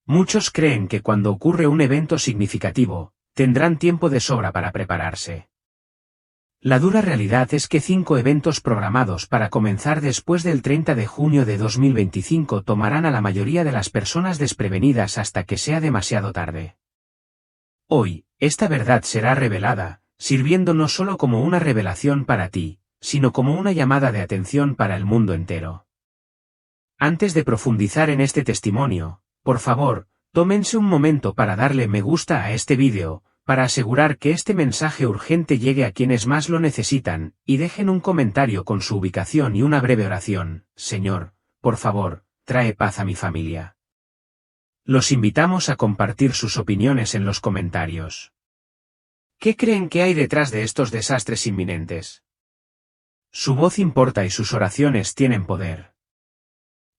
Muchos creen que cuando ocurre un evento significativo, tendrán tiempo de sobra para prepararse. La dura realidad es que 5 eventos programados para comenzar después del 30 de junio de 2025 tomarán a la mayoría de las personas desprevenidas hasta que sea demasiado tarde. Hoy, esta verdad será revelada, sirviendo no solo como una revelación para ti, sino como una llamada de atención para el mundo entero. Antes de profundizar en este testimonio, por favor, tómense un momento para darle me gusta a este vídeo, para asegurar que este mensaje urgente llegue a quienes más lo necesitan, y dejen un comentario con su ubicación y una breve oración. Señor, por favor, trae paz a mi familia. Los invitamos a compartir sus opiniones en los comentarios. ¿Qué creen que hay detrás de estos desastres inminentes? Su voz importa y sus oraciones tienen poder.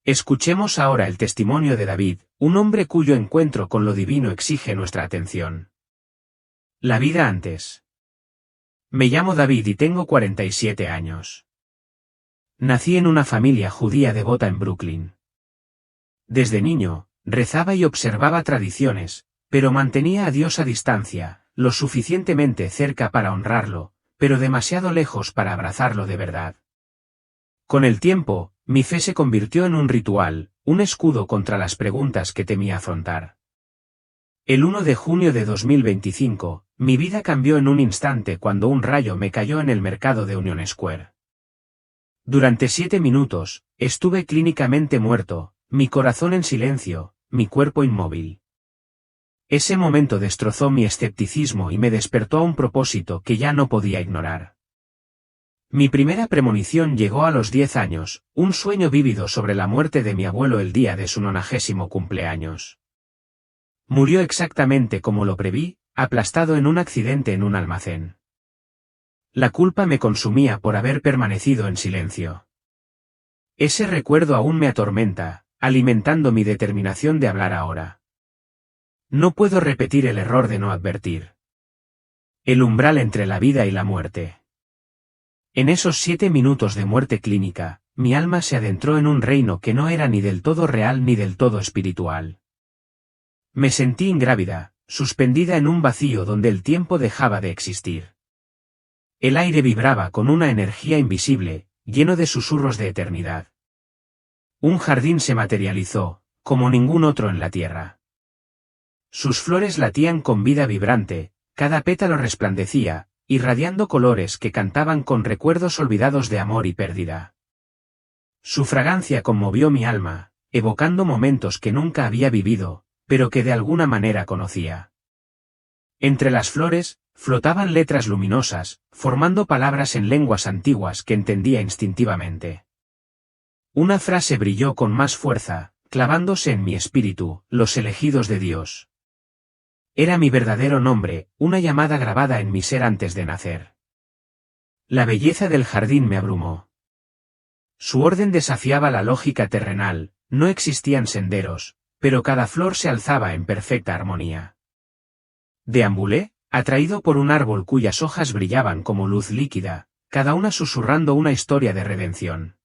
Escuchemos ahora el testimonio de David, un hombre cuyo encuentro con lo divino exige nuestra atención. La vida antes. Me llamo David y tengo 47 años. Nací en una familia judía devota en Brooklyn. Desde niño, rezaba y observaba tradiciones, pero mantenía a Dios a distancia, lo suficientemente cerca para honrarlo, pero demasiado lejos para abrazarlo de verdad. Con el tiempo, mi fe se convirtió en un ritual, un escudo contra las preguntas que temía afrontar. El 1 de junio de 2025, mi vida cambió en un instante cuando un rayo me cayó en el mercado de Union Square. Durante 7 minutos, estuve clínicamente muerto, mi corazón en silencio, mi cuerpo inmóvil. Ese momento destrozó mi escepticismo y me despertó a un propósito que ya no podía ignorar. Mi primera premonición llegó a los 10 años, un sueño vívido sobre la muerte de mi abuelo el día de su 90º cumpleaños. Murió exactamente como lo preví, aplastado en un accidente en un almacén. La culpa me consumía por haber permanecido en silencio. Ese recuerdo aún me atormenta, alimentando mi determinación de hablar ahora. No puedo repetir el error de no advertir. El umbral entre la vida y la muerte. En esos 7 minutos de muerte clínica, mi alma se adentró en un reino que no era ni del todo real ni del todo espiritual. Me sentí ingrávida, suspendida en un vacío donde el tiempo dejaba de existir. El aire vibraba con una energía invisible, lleno de susurros de eternidad. Un jardín se materializó, como ningún otro en la tierra. Sus flores latían con vida vibrante, cada pétalo resplandecía, irradiando colores que cantaban con recuerdos olvidados de amor y pérdida. Su fragancia conmovió mi alma, evocando momentos que nunca había vivido, pero que de alguna manera conocía. Entre las flores, flotaban letras luminosas, formando palabras en lenguas antiguas que entendía instintivamente. Una frase brilló con más fuerza, clavándose en mi espíritu: los elegidos de Dios. Era mi verdadero nombre, una llamada grabada en mi ser antes de nacer. La belleza del jardín me abrumó. Su orden desafiaba la lógica terrenal, no existían senderos, pero cada flor se alzaba en perfecta armonía. Deambulé, atraído por un árbol cuyas hojas brillaban como luz líquida, cada una susurrando una historia de redención.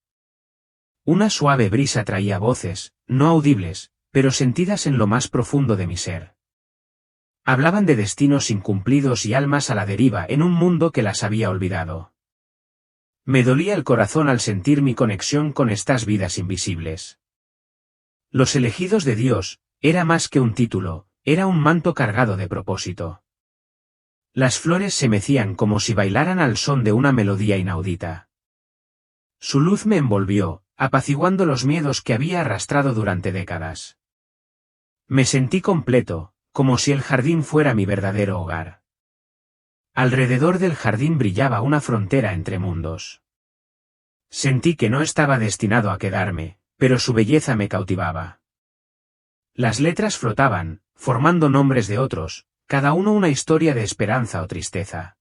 Una suave brisa traía voces, no audibles, pero sentidas en lo más profundo de mi ser. Hablaban de destinos incumplidos y almas a la deriva en un mundo que las había olvidado. Me dolía el corazón al sentir mi conexión con estas vidas invisibles. Los elegidos de Dios, era más que un título, era un manto cargado de propósito. Las flores se mecían como si bailaran al son de una melodía inaudita. Su luz me envolvió, apaciguando los miedos que había arrastrado durante décadas. Me sentí completo, como si el jardín fuera mi verdadero hogar. Alrededor del jardín brillaba una frontera entre mundos. Sentí que no estaba destinado a quedarme, pero su belleza me cautivaba. Las letras flotaban, formando nombres de otros, cada uno una historia de esperanza o tristeza.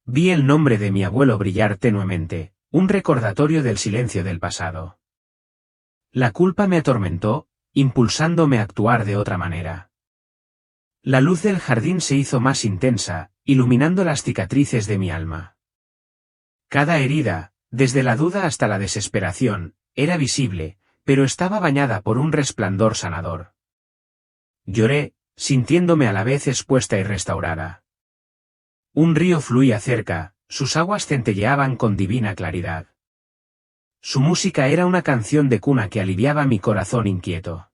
Vi el nombre de mi abuelo brillar tenuemente, un recordatorio del silencio del pasado. La culpa me atormentó, impulsándome a actuar de otra manera. La luz del jardín se hizo más intensa, iluminando las cicatrices de mi alma. Cada herida, desde la duda hasta la desesperación, era visible, pero estaba bañada por un resplandor sanador. Lloré, sintiéndome a la vez expuesta y restaurada. Un río fluía cerca, sus aguas centelleaban con divina claridad. Su música era una canción de cuna que aliviaba mi corazón inquieto.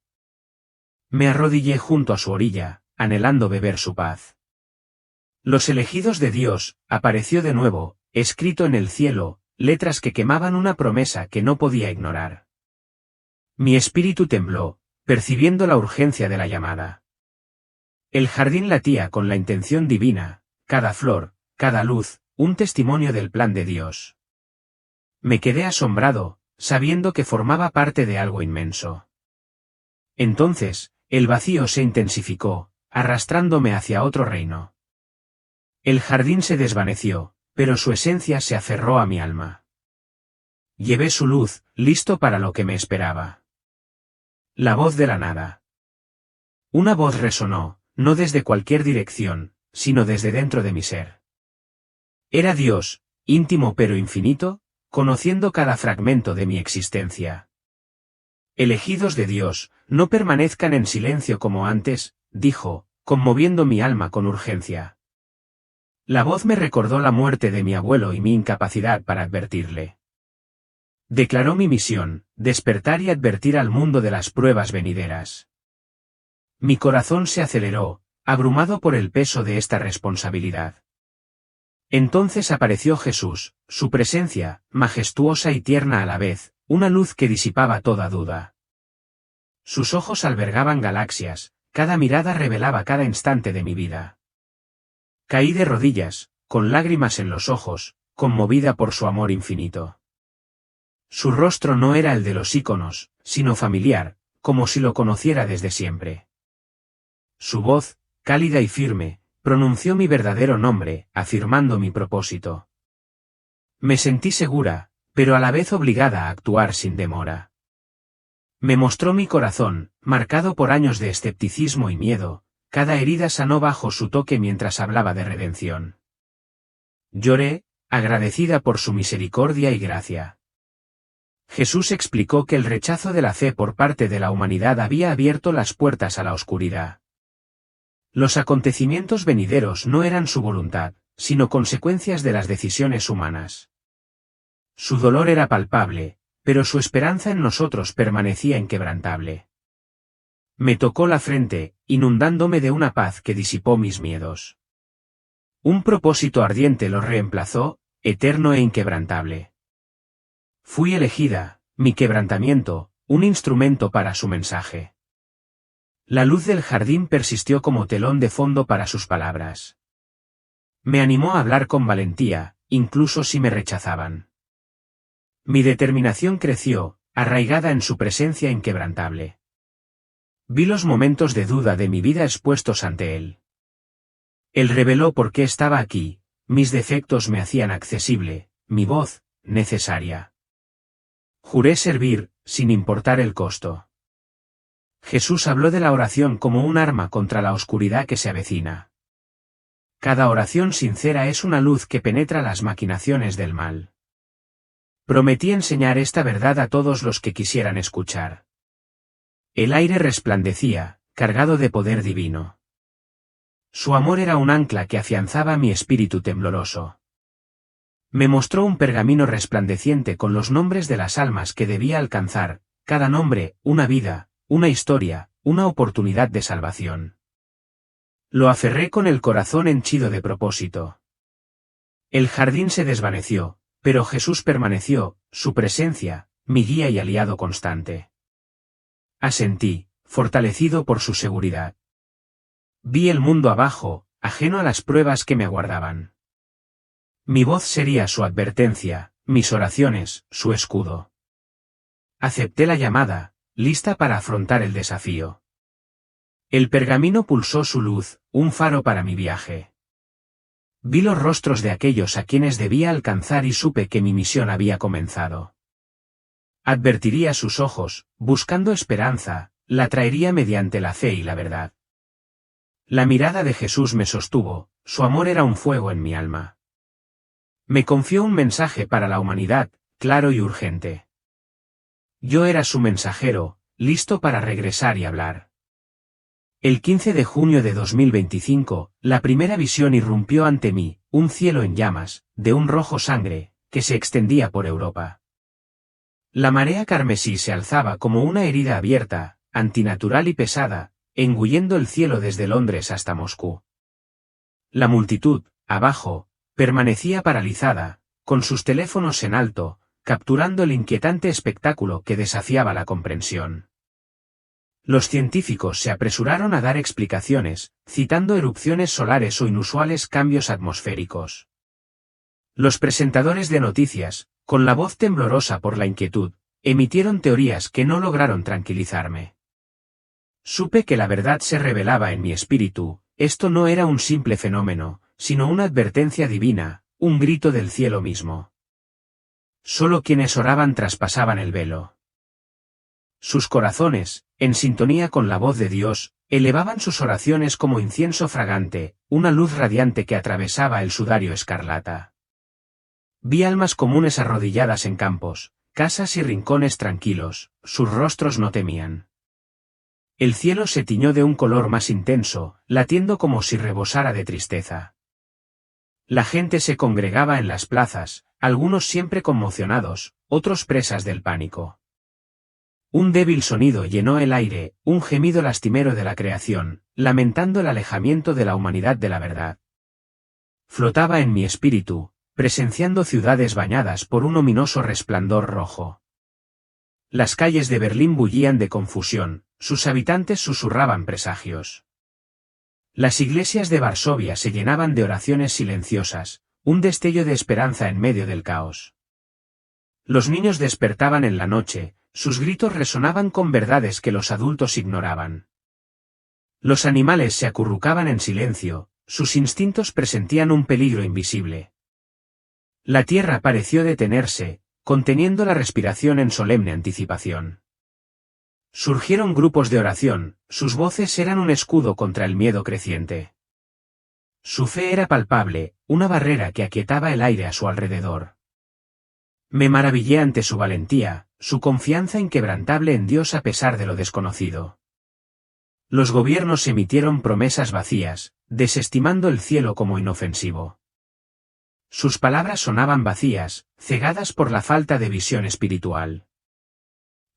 Me arrodillé junto a su orilla, anhelando beber su paz. Los elegidos de Dios, apareció de nuevo, escrito en el cielo, letras que quemaban una promesa que no podía ignorar. Mi espíritu tembló, percibiendo la urgencia de la llamada. El jardín latía con la intención divina, cada flor, cada luz, un testimonio del plan de Dios. Me quedé asombrado, sabiendo que formaba parte de algo inmenso. Entonces, el vacío se intensificó, arrastrándome hacia otro reino. El jardín se desvaneció, pero su esencia se aferró a mi alma. Llevé su luz, listo para lo que me esperaba. La voz de la nada. Una voz resonó, no desde cualquier dirección, sino desde dentro de mi ser. Era Dios, íntimo pero infinito, conociendo cada fragmento de mi existencia. Elegidos de Dios, no permanezcan en silencio como antes, dijo, conmoviendo mi alma con urgencia. La voz me recordó la muerte de mi abuelo y mi incapacidad para advertirle. Declaró mi misión, despertar y advertir al mundo de las pruebas venideras. Mi corazón se aceleró, abrumado por el peso de esta responsabilidad. Entonces apareció Jesús, su presencia, majestuosa y tierna a la vez, una luz que disipaba toda duda. Sus ojos albergaban galaxias, cada mirada revelaba cada instante de mi vida. Caí de rodillas, con lágrimas en los ojos, conmovida por su amor infinito. Su rostro no era el de los íconos, sino familiar, como si lo conociera desde siempre. Su voz, cálida y firme, pronunció mi verdadero nombre, afirmando mi propósito. Me sentí segura, pero a la vez obligada a actuar sin demora. Me mostró mi corazón, marcado por años de escepticismo y miedo, cada herida sanó bajo su toque mientras hablaba de redención. Lloré, agradecida por su misericordia y gracia. Jesús explicó que el rechazo de la fe por parte de la humanidad había abierto las puertas a la oscuridad. Los acontecimientos venideros no eran su voluntad, sino consecuencias de las decisiones humanas. Su dolor era palpable, pero su esperanza en nosotros permanecía inquebrantable. Me tocó la frente, inundándome de una paz que disipó mis miedos. Un propósito ardiente lo reemplazó, eterno e inquebrantable. Fui elegida, mi quebrantamiento, un instrumento para su mensaje. La luz del jardín persistió como telón de fondo para sus palabras. Me animó a hablar con valentía, incluso si me rechazaban. Mi determinación creció, arraigada en su presencia inquebrantable. Vi los momentos de duda de mi vida expuestos ante él. Él reveló por qué estaba aquí, mis defectos me hacían accesible, mi voz, necesaria. Juré servir, sin importar el costo. Jesús habló de la oración como un arma contra la oscuridad que se avecina. Cada oración sincera es una luz que penetra las maquinaciones del mal. Prometí enseñar esta verdad a todos los que quisieran escuchar. El aire resplandecía, cargado de poder divino. Su amor era un ancla que afianzaba mi espíritu tembloroso. Me mostró un pergamino resplandeciente con los nombres de las almas que debía alcanzar, cada nombre, una vida, una historia, una oportunidad de salvación. Lo aferré con el corazón henchido de propósito. El jardín se desvaneció, pero Jesús permaneció, su presencia, mi guía y aliado constante. Asentí, fortalecido por su seguridad. Vi el mundo abajo, ajeno a las pruebas que me aguardaban. Mi voz sería su advertencia, mis oraciones, su escudo. Acepté la llamada, lista para afrontar el desafío. El pergamino pulsó su luz, un faro para mi viaje. Vi los rostros de aquellos a quienes debía alcanzar y supe que mi misión había comenzado. Advertiría sus ojos, buscando esperanza, la traería mediante la fe y la verdad. La mirada de Jesús me sostuvo, su amor era un fuego en mi alma. Me confió un mensaje para la humanidad, claro y urgente. Yo era su mensajero, listo para regresar y hablar. El 15 de junio de 2025, la primera visión irrumpió ante mí, un cielo en llamas, de un rojo sangre, que se extendía por Europa. La marea carmesí se alzaba como una herida abierta, antinatural y pesada, engullendo el cielo desde Londres hasta Moscú. La multitud, abajo, permanecía paralizada, con sus teléfonos en alto, capturando el inquietante espectáculo que desafiaba la comprensión. Los científicos se apresuraron a dar explicaciones, citando erupciones solares o inusuales cambios atmosféricos. Los presentadores de noticias, con la voz temblorosa por la inquietud, emitieron teorías que no lograron tranquilizarme. Supe que la verdad se revelaba en mi espíritu, esto no era un simple fenómeno, sino una advertencia divina, un grito del cielo mismo. Solo quienes oraban traspasaban el velo. Sus corazones, en sintonía con la voz de Dios, elevaban sus oraciones como incienso fragante, una luz radiante que atravesaba el sudario escarlata. Vi almas comunes arrodilladas en campos, casas y rincones tranquilos, sus rostros no temían. El cielo se tiñó de un color más intenso, latiendo como si rebosara de tristeza. La gente se congregaba en las plazas, algunos siempre conmocionados, otros presas del pánico. Un débil sonido llenó el aire, un gemido lastimero de la creación, lamentando el alejamiento de la humanidad de la verdad. Flotaba en mi espíritu, presenciando ciudades bañadas por un ominoso resplandor rojo. Las calles de Berlín bullían de confusión, sus habitantes susurraban presagios. Las iglesias de Varsovia se llenaban de oraciones silenciosas, un destello de esperanza en medio del caos. Los niños despertaban en la noche, sus gritos resonaban con verdades que los adultos ignoraban. Los animales se acurrucaban en silencio, sus instintos presentían un peligro invisible. La tierra pareció detenerse, conteniendo la respiración en solemne anticipación. Surgieron grupos de oración, sus voces eran un escudo contra el miedo creciente. Su fe era palpable, una barrera que aquietaba el aire a su alrededor. Me maravillé ante su valentía, su confianza inquebrantable en Dios a pesar de lo desconocido. Los gobiernos emitieron promesas vacías, desestimando el cielo como inofensivo. Sus palabras sonaban vacías, cegadas por la falta de visión espiritual.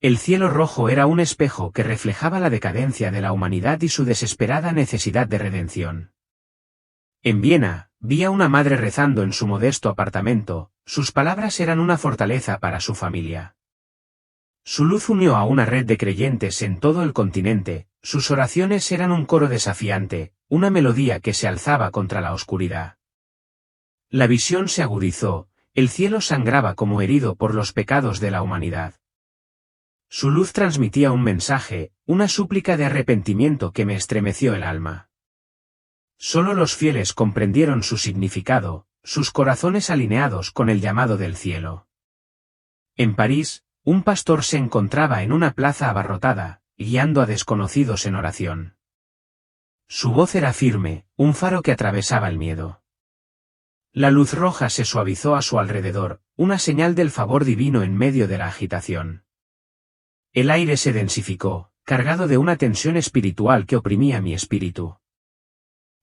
El cielo rojo era un espejo que reflejaba la decadencia de la humanidad y su desesperada necesidad de redención. En Viena, vi a una madre rezando en su modesto apartamento, sus palabras eran una fortaleza para su familia. Su luz unió a una red de creyentes en todo el continente, sus oraciones eran un coro desafiante, una melodía que se alzaba contra la oscuridad. La visión se agudizó, el cielo sangraba como herido por los pecados de la humanidad. Su luz transmitía un mensaje, una súplica de arrepentimiento que me estremeció el alma. Solo los fieles comprendieron su significado, sus corazones alineados con el llamado del cielo. En París, un pastor se encontraba en una plaza abarrotada, guiando a desconocidos en oración. Su voz era firme, un faro que atravesaba el miedo. La luz roja se suavizó a su alrededor, una señal del favor divino en medio de la agitación. El aire se densificó, cargado de una tensión espiritual que oprimía mi espíritu.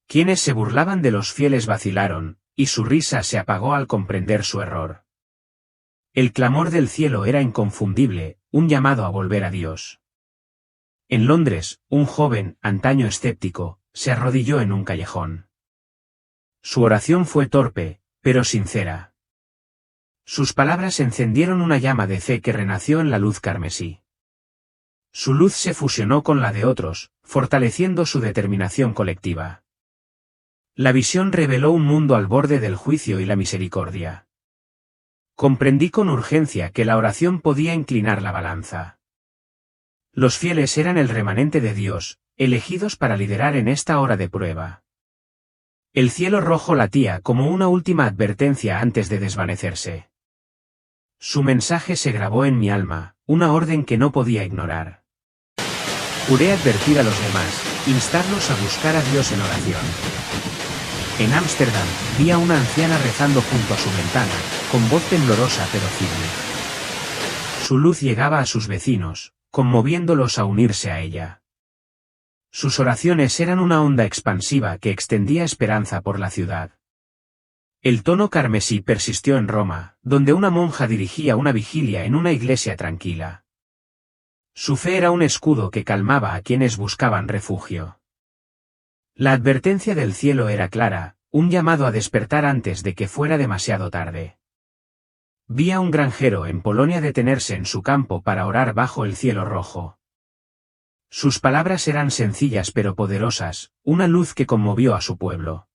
Quienes se burlaban de los fieles vacilaron, y su risa se apagó al comprender su error. El clamor del cielo era inconfundible, un llamado a volver a Dios. En Londres, un joven, antaño escéptico, se arrodilló en un callejón. Su oración fue torpe, pero sincera. Sus palabras encendieron una llama de fe que renació en la luz carmesí. Su luz se fusionó con la de otros, fortaleciendo su determinación colectiva. La visión reveló un mundo al borde del juicio y la misericordia. Comprendí con urgencia que la oración podía inclinar la balanza. Los fieles eran el remanente de Dios, elegidos para liderar en esta hora de prueba. El cielo rojo latía como una última advertencia antes de desvanecerse. Su mensaje se grabó en mi alma, una orden que no podía ignorar. Juré advertir a los demás, instarlos a buscar a Dios en oración. En Ámsterdam, vi a una anciana rezando junto a su ventana, con voz temblorosa pero firme. Su luz llegaba a sus vecinos, conmoviéndolos a unirse a ella. Sus oraciones eran una onda expansiva que extendía esperanza por la ciudad. El tono carmesí persistió en Roma, donde una monja dirigía una vigilia en una iglesia tranquila. Su fe era un escudo que calmaba a quienes buscaban refugio. La advertencia del cielo era clara, un llamado a despertar antes de que fuera demasiado tarde. Vi a un granjero en Polonia detenerse en su campo para orar bajo el cielo rojo. Sus palabras eran sencillas pero poderosas, una luz que conmovió a su pueblo.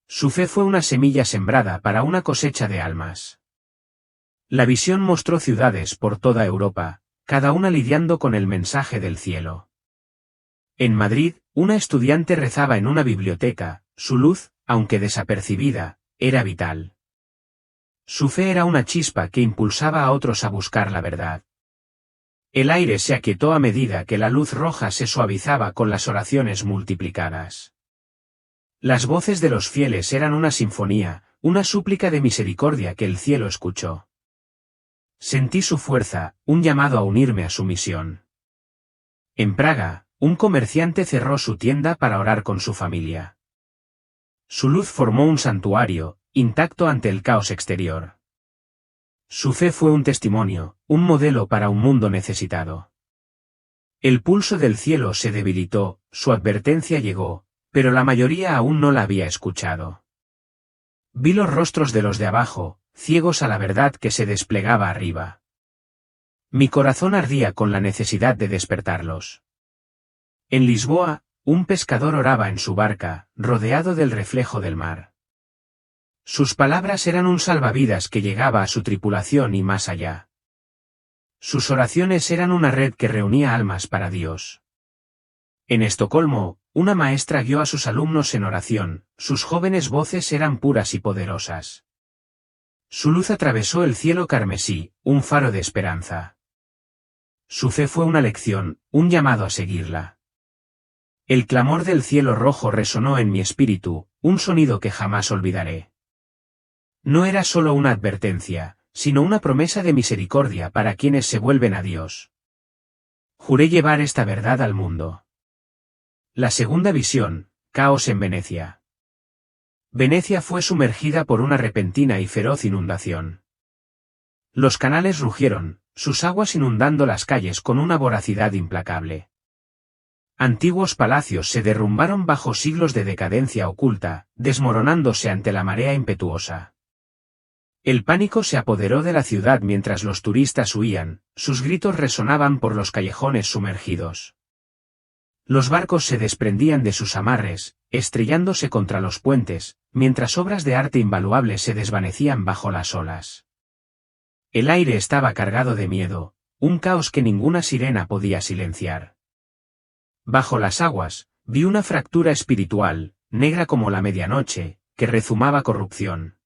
Su fe fue una semilla sembrada para una cosecha de almas. La visión mostró ciudades por toda Europa, cada una lidiando con el mensaje del cielo. En Madrid, una estudiante rezaba en una biblioteca, su luz, aunque desapercibida, era vital. Su fe era una chispa que impulsaba a otros a buscar la verdad. El aire se aquietó a medida que la luz roja se suavizaba con las oraciones multiplicadas. Las voces de los fieles eran una sinfonía, una súplica de misericordia que el cielo escuchó. Sentí su fuerza, un llamado a unirme a su misión. En Praga, un comerciante cerró su tienda para orar con su familia. Su luz formó un santuario, intacto ante el caos exterior. Su fe fue un testimonio, un modelo para un mundo necesitado. El pulso del cielo se debilitó, su advertencia llegó, pero la mayoría aún no la había escuchado. Vi los rostros de los de abajo, ciegos a la verdad que se desplegaba arriba. Mi corazón ardía con la necesidad de despertarlos. En Lisboa, un pescador oraba en su barca, rodeado del reflejo del mar. Sus palabras eran un salvavidas que llegaba a su tripulación y más allá. Sus oraciones eran una red que reunía almas para Dios. En Estocolmo, una maestra guió a sus alumnos en oración, sus jóvenes voces eran puras y poderosas. Su luz atravesó el cielo carmesí, un faro de esperanza. Su fe fue una lección, un llamado a seguirla. El clamor del cielo rojo resonó en mi espíritu, un sonido que jamás olvidaré. No era solo una advertencia, sino una promesa de misericordia para quienes se vuelven a Dios. Juré llevar esta verdad al mundo. La segunda visión, caos en Venecia. Venecia fue sumergida por una repentina y feroz inundación. Los canales rugieron, sus aguas inundando las calles con una voracidad implacable. Antiguos palacios se derrumbaron bajo siglos de decadencia oculta, desmoronándose ante la marea impetuosa. El pánico se apoderó de la ciudad mientras los turistas huían, sus gritos resonaban por los callejones sumergidos. Los barcos se desprendían de sus amarres, estrellándose contra los puentes, mientras obras de arte invaluables se desvanecían bajo las olas. El aire estaba cargado de miedo, un caos que ninguna sirena podía silenciar. Bajo las aguas, vi una fractura espiritual, negra como la medianoche, que rezumaba corrupción.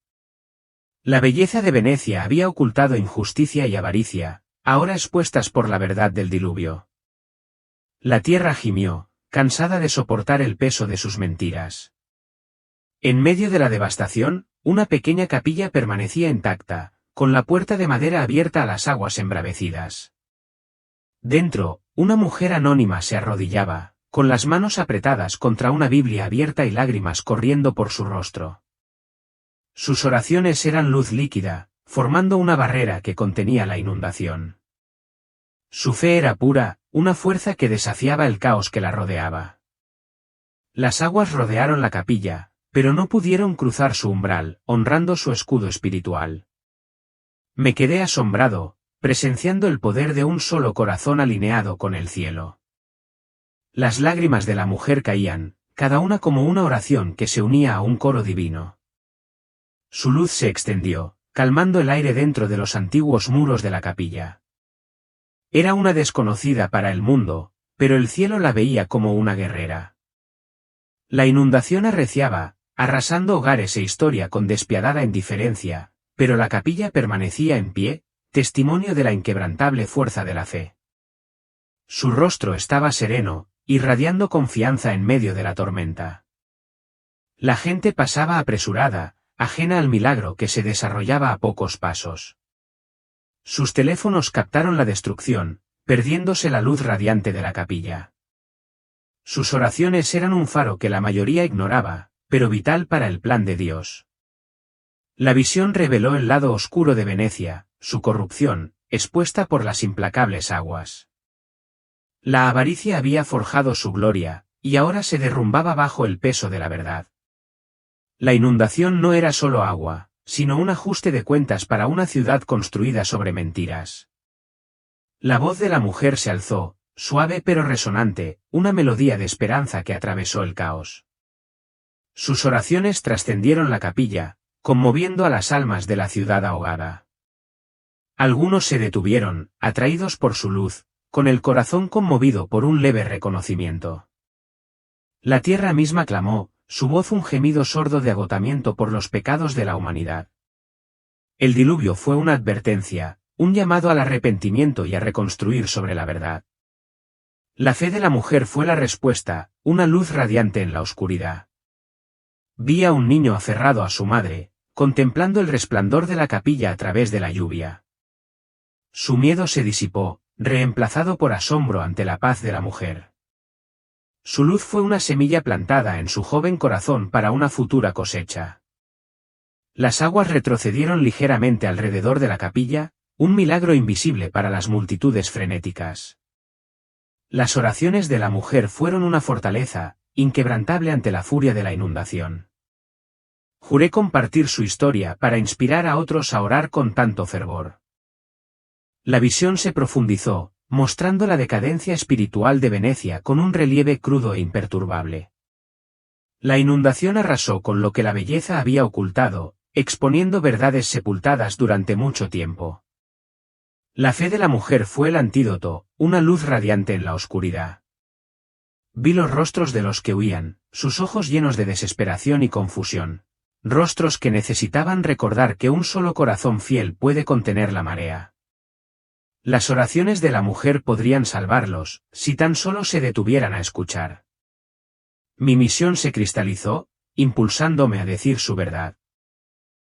La belleza de Venecia había ocultado injusticia y avaricia, ahora expuestas por la verdad del diluvio. La tierra gimió, cansada de soportar el peso de sus mentiras. En medio de la devastación, una pequeña capilla permanecía intacta, con la puerta de madera abierta a las aguas embravecidas. Dentro, una mujer anónima se arrodillaba, con las manos apretadas contra una Biblia abierta y lágrimas corriendo por su rostro. Sus oraciones eran luz líquida, formando una barrera que contenía la inundación. Su fe era pura, una fuerza que desafiaba el caos que la rodeaba. Las aguas rodearon la capilla, pero no pudieron cruzar su umbral, honrando su escudo espiritual. Me quedé asombrado, presenciando el poder de un solo corazón alineado con el cielo. Las lágrimas de la mujer caían, cada una como una oración que se unía a un coro divino. Su luz se extendió, calmando el aire dentro de los antiguos muros de la capilla. Era una desconocida para el mundo, pero el cielo la veía como una guerrera. La inundación arreciaba, arrasando hogares e historia con despiadada indiferencia, pero la capilla permanecía en pie, testimonio de la inquebrantable fuerza de la fe. Su rostro estaba sereno, irradiando confianza en medio de la tormenta. La gente pasaba apresurada, ajena al milagro que se desarrollaba a pocos pasos. Sus teléfonos captaron la destrucción, perdiéndose la luz radiante de la capilla. Sus oraciones eran un faro que la mayoría ignoraba, pero vital para el plan de Dios. La visión reveló el lado oscuro de Venecia, su corrupción, expuesta por las implacables aguas. La avaricia había forjado su gloria, y ahora se derrumbaba bajo el peso de la verdad. La inundación no era solo agua, sino un ajuste de cuentas para una ciudad construida sobre mentiras. La voz de la mujer se alzó, suave pero resonante, una melodía de esperanza que atravesó el caos. Sus oraciones trascendieron la capilla, conmoviendo a las almas de la ciudad ahogada. Algunos se detuvieron, atraídos por su luz, con el corazón conmovido por un leve reconocimiento. La tierra misma clamó, su voz un gemido sordo de agotamiento por los pecados de la humanidad. El diluvio fue una advertencia, un llamado al arrepentimiento y a reconstruir sobre la verdad. La fe de la mujer fue la respuesta, una luz radiante en la oscuridad. Vi a un niño aferrado a su madre, contemplando el resplandor de la capilla a través de la lluvia. Su miedo se disipó, reemplazado por asombro ante la paz de la mujer. Su luz fue una semilla plantada en su joven corazón para una futura cosecha. Las aguas retrocedieron ligeramente alrededor de la capilla, un milagro invisible para las multitudes frenéticas. Las oraciones de la mujer fueron una fortaleza, inquebrantable ante la furia de la inundación. Juré compartir su historia para inspirar a otros a orar con tanto fervor. La visión se profundizó, mostrando la decadencia espiritual de Venecia con un relieve crudo e imperturbable. La inundación arrasó con lo que la belleza había ocultado, exponiendo verdades sepultadas durante mucho tiempo. La fe de la mujer fue el antídoto, una luz radiante en la oscuridad. Vi los rostros de los que huían, sus ojos llenos de desesperación y confusión. Rostros que necesitaban recordar que un solo corazón fiel puede contener la marea. Las oraciones de la mujer podrían salvarlos, si tan solo se detuvieran a escuchar. Mi misión se cristalizó, impulsándome a decir su verdad.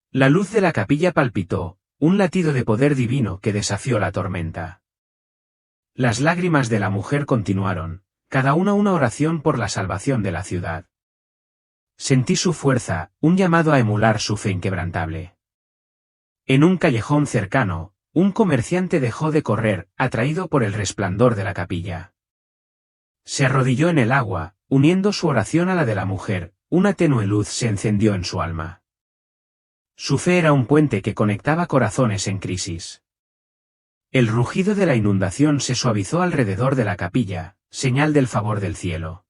La luz de la capilla palpitó, un latido de poder divino que desafió la tormenta. Las lágrimas de la mujer continuaron, cada una oración por la salvación de la ciudad. Sentí su fuerza, un llamado a emular su fe inquebrantable. En un callejón cercano, un comerciante dejó de correr, atraído por el resplandor de la capilla. Se arrodilló en el agua, uniendo su oración a la de la mujer, una tenue luz se encendió en su alma. Su fe era un puente que conectaba corazones en crisis. El rugido de la inundación se suavizó alrededor de la capilla, señal del favor del cielo.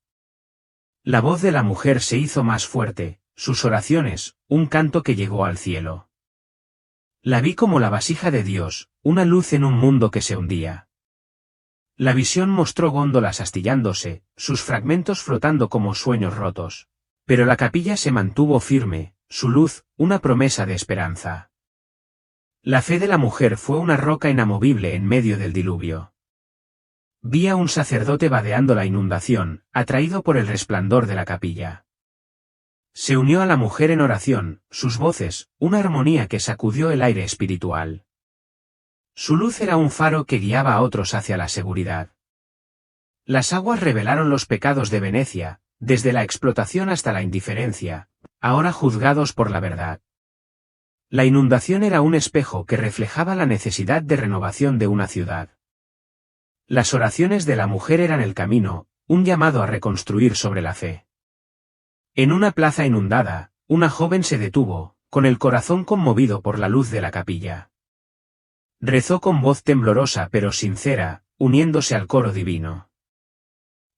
La voz de la mujer se hizo más fuerte, sus oraciones, un canto que llegó al cielo. La vi como la vasija de Dios, una luz en un mundo que se hundía. La visión mostró góndolas astillándose, sus fragmentos flotando como sueños rotos. Pero la capilla se mantuvo firme, su luz, una promesa de esperanza. La fe de la mujer fue una roca inamovible en medio del diluvio. Vi a un sacerdote vadeando la inundación, atraído por el resplandor de la capilla. Se unió a la mujer en oración, sus voces, una armonía que sacudió el aire espiritual. Su luz era un faro que guiaba a otros hacia la seguridad. Las aguas revelaron los pecados de Venecia, desde la explotación hasta la indiferencia, ahora juzgados por la verdad. La inundación era un espejo que reflejaba la necesidad de renovación de una ciudad. Las oraciones de la mujer eran el camino, un llamado a reconstruir sobre la fe. En una plaza inundada, una joven se detuvo, con el corazón conmovido por la luz de la capilla. Rezó con voz temblorosa pero sincera, uniéndose al coro divino.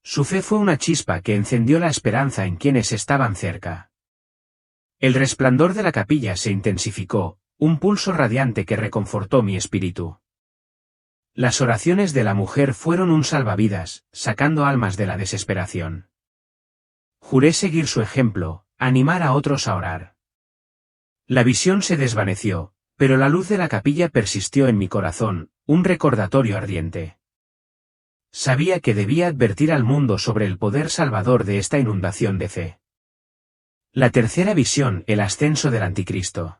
Su fe fue una chispa que encendió la esperanza en quienes estaban cerca. El resplandor de la capilla se intensificó, un pulso radiante que reconfortó mi espíritu. Las oraciones de la mujer fueron un salvavidas, sacando almas de la desesperación. Juré seguir su ejemplo, animar a otros a orar. La visión se desvaneció, pero la luz de la capilla persistió en mi corazón, un recordatorio ardiente. Sabía que debía advertir al mundo sobre el poder salvador de esta inundación de fe. La tercera visión, el ascenso del anticristo.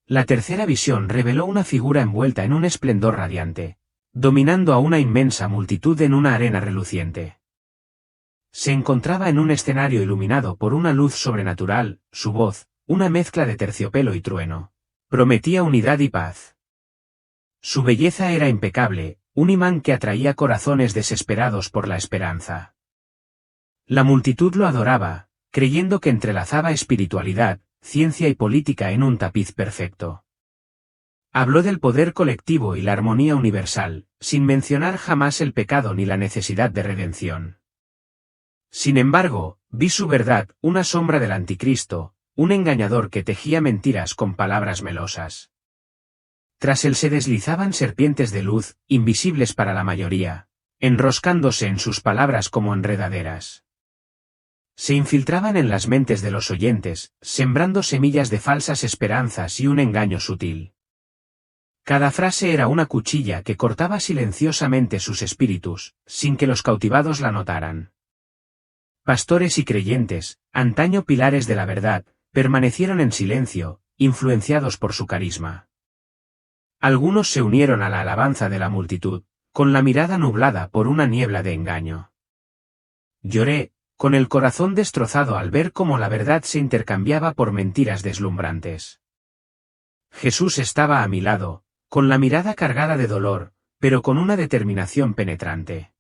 La tercera visión reveló una figura envuelta en un esplendor radiante, dominando a una inmensa multitud en una arena reluciente. Se encontraba en un escenario iluminado por una luz sobrenatural, su voz, una mezcla de terciopelo y trueno, prometía unidad y paz. Su belleza era impecable, un imán que atraía corazones desesperados por la esperanza. La multitud lo adoraba, creyendo que entrelazaba espiritualidad, ciencia y política en un tapiz perfecto. Habló del poder colectivo y la armonía universal, sin mencionar jamás el pecado ni la necesidad de redención. Sin embargo, vi su verdad, una sombra del anticristo, un engañador que tejía mentiras con palabras melosas. Tras él se deslizaban serpientes de luz, invisibles para la mayoría, enroscándose en sus palabras como enredaderas. Se infiltraban en las mentes de los oyentes, sembrando semillas de falsas esperanzas y un engaño sutil. Cada frase era una cuchilla que cortaba silenciosamente sus espíritus, sin que los cautivados la notaran. Pastores y creyentes, antaño pilares de la verdad, permanecieron en silencio, influenciados por su carisma. Algunos se unieron a la alabanza de la multitud, con la mirada nublada por una niebla de engaño. Lloré, con el corazón destrozado al ver cómo la verdad se intercambiaba por mentiras deslumbrantes. Jesús estaba a mi lado, con la mirada cargada de dolor, pero con una determinación penetrante.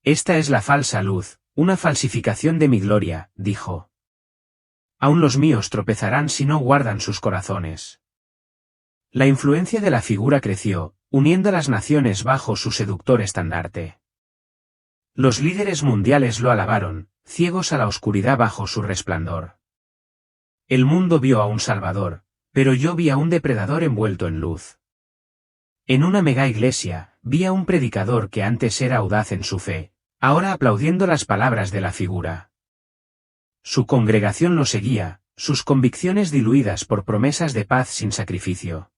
Esta es la falsa luz, una falsificación de mi gloria, dijo. Aún los míos tropezarán si no guardan sus corazones. La influencia de la figura creció, uniendo a las naciones bajo su seductor estandarte. Los líderes mundiales lo alabaron, ciegos a la oscuridad bajo su resplandor. El mundo vio a un Salvador, pero yo vi a un depredador envuelto en luz. En una mega iglesia, vi a un predicador que antes era audaz en su fe, ahora aplaudiendo las palabras de la figura. Su congregación lo seguía, sus convicciones diluidas por promesas de paz sin sacrificio.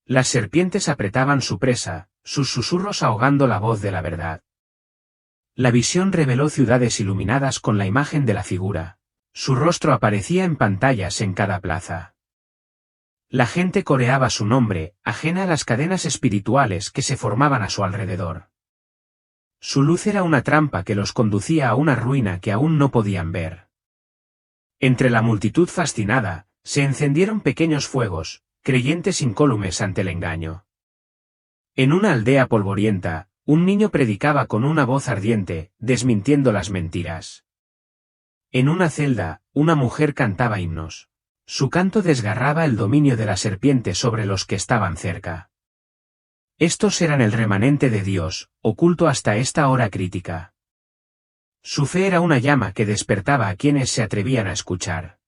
Las serpientes apretaban su presa, sus susurros ahogando la voz de la verdad. La visión reveló ciudades iluminadas con la imagen de la figura. Su rostro aparecía en pantallas en cada plaza. La gente coreaba su nombre, ajena a las cadenas espirituales que se formaban a su alrededor. Su luz era una trampa que los conducía a una ruina que aún no podían ver. Entre la multitud fascinada, se encendieron pequeños fuegos, creyentes incólumes ante el engaño. En una aldea polvorienta, un niño predicaba con una voz ardiente, desmintiendo las mentiras. En una celda, una mujer cantaba himnos. Su canto desgarraba el dominio de la serpiente sobre los que estaban cerca. Estos eran el remanente de Dios, oculto hasta esta hora crítica. Su fe era una llama que despertaba a quienes se atrevían a escuchar.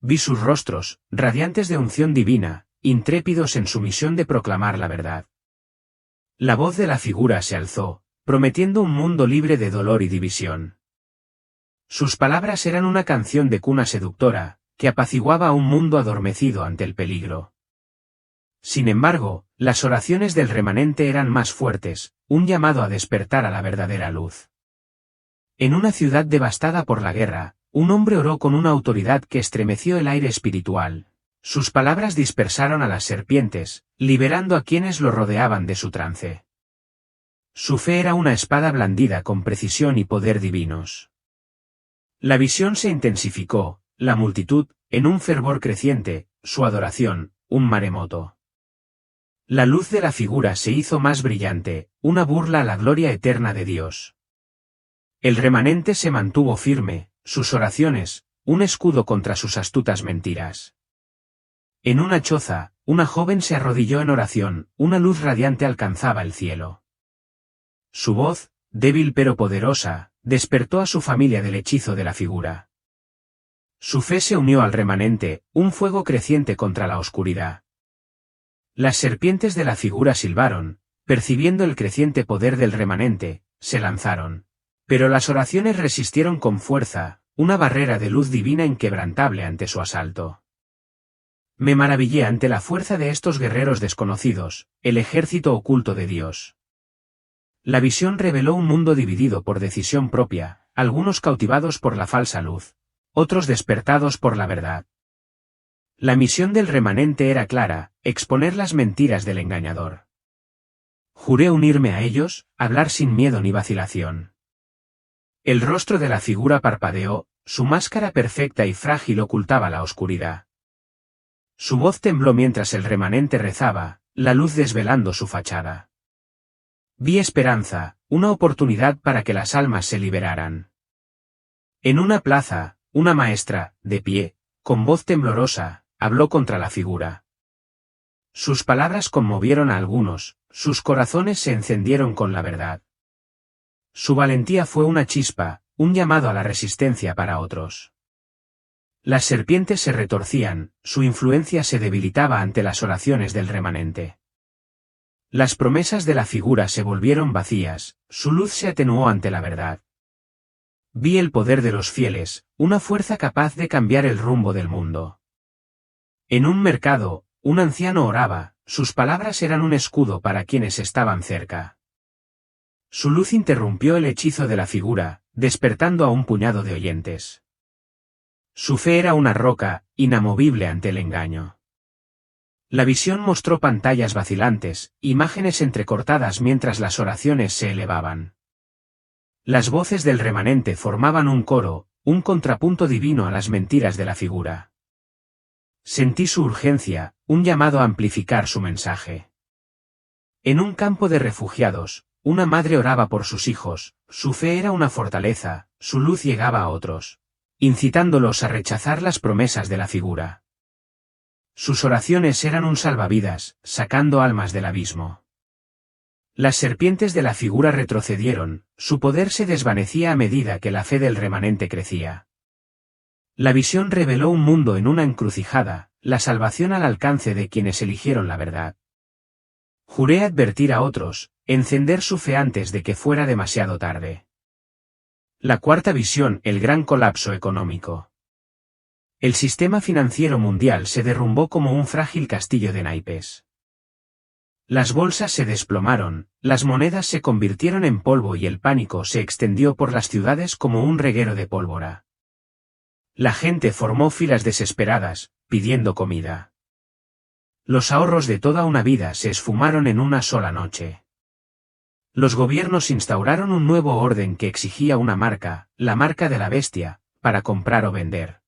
Vi sus rostros, radiantes de unción divina, intrépidos en su misión de proclamar la verdad. La voz de la figura se alzó, prometiendo un mundo libre de dolor y división. Sus palabras eran una canción de cuna seductora, que apaciguaba a un mundo adormecido ante el peligro. Sin embargo, las oraciones del remanente eran más fuertes, un llamado a despertar a la verdadera luz. En una ciudad devastada por la guerra, un hombre oró con una autoridad que estremeció el aire espiritual. Sus palabras dispersaron a las serpientes, liberando a quienes lo rodeaban de su trance. Su fe era una espada blandida con precisión y poder divinos. La visión se intensificó, la multitud, en un fervor creciente, su adoración, un maremoto. La luz de la figura se hizo más brillante, una burla a la gloria eterna de Dios. El remanente se mantuvo firme, sus oraciones, un escudo contra sus astutas mentiras. En una choza, una joven se arrodilló en oración, una luz radiante alcanzaba el cielo. Su voz, débil pero poderosa, despertó a su familia del hechizo de la figura. Su fe se unió al remanente, un fuego creciente contra la oscuridad. Las serpientes de la figura silbaron, percibiendo el creciente poder del remanente, se lanzaron. Pero las oraciones resistieron con fuerza, una barrera de luz divina inquebrantable ante su asalto. Me maravillé ante la fuerza de estos guerreros desconocidos, el ejército oculto de Dios. La visión reveló un mundo dividido por decisión propia, algunos cautivados por la falsa luz, otros despertados por la verdad. La misión del remanente era clara, exponer las mentiras del engañador. Juré unirme a ellos, hablar sin miedo ni vacilación. El rostro de la figura parpadeó, su máscara perfecta y frágil ocultaba la oscuridad. Su voz tembló mientras el remanente rezaba, la luz desvelando su fachada. Vi esperanza, una oportunidad para que las almas se liberaran. En una plaza, una maestra, de pie, con voz temblorosa, habló contra la figura. Sus palabras conmovieron a algunos, sus corazones se encendieron con la verdad. Su valentía fue una chispa, un llamado a la resistencia para otros. Las serpientes se retorcían, su influencia se debilitaba ante las oraciones del remanente. Las promesas de la figura se volvieron vacías, su luz se atenuó ante la verdad. Vi el poder de los fieles, una fuerza capaz de cambiar el rumbo del mundo. En un mercado, un anciano oraba, sus palabras eran un escudo para quienes estaban cerca. Su luz interrumpió el hechizo de la figura, despertando a un puñado de oyentes. Su fe era una roca, inamovible ante el engaño. La visión mostró pantallas vacilantes, imágenes entrecortadas mientras las oraciones se elevaban. Las voces del remanente formaban un coro, un contrapunto divino a las mentiras de la figura. Sentí su urgencia, un llamado a amplificar su mensaje. En un campo de refugiados, una madre oraba por sus hijos, su fe era una fortaleza, su luz llegaba a otros, incitándolos a rechazar las promesas de la figura. Sus oraciones eran un salvavidas, sacando almas del abismo. Las serpientes de la figura retrocedieron, su poder se desvanecía a medida que la fe del remanente crecía. La visión reveló un mundo en una encrucijada, la salvación al alcance de quienes eligieron la verdad. Juré advertir a otros, encender su fe antes de que fuera demasiado tarde. La cuarta visión, el gran colapso económico. El sistema financiero mundial se derrumbó como un frágil castillo de naipes. Las bolsas se desplomaron, las monedas se convirtieron en polvo y el pánico se extendió por las ciudades como un reguero de pólvora. La gente formó filas desesperadas, pidiendo comida. Los ahorros de toda una vida se esfumaron en una sola noche. Los gobiernos instauraron un nuevo orden que exigía una marca, la marca de la bestia, para comprar o vender.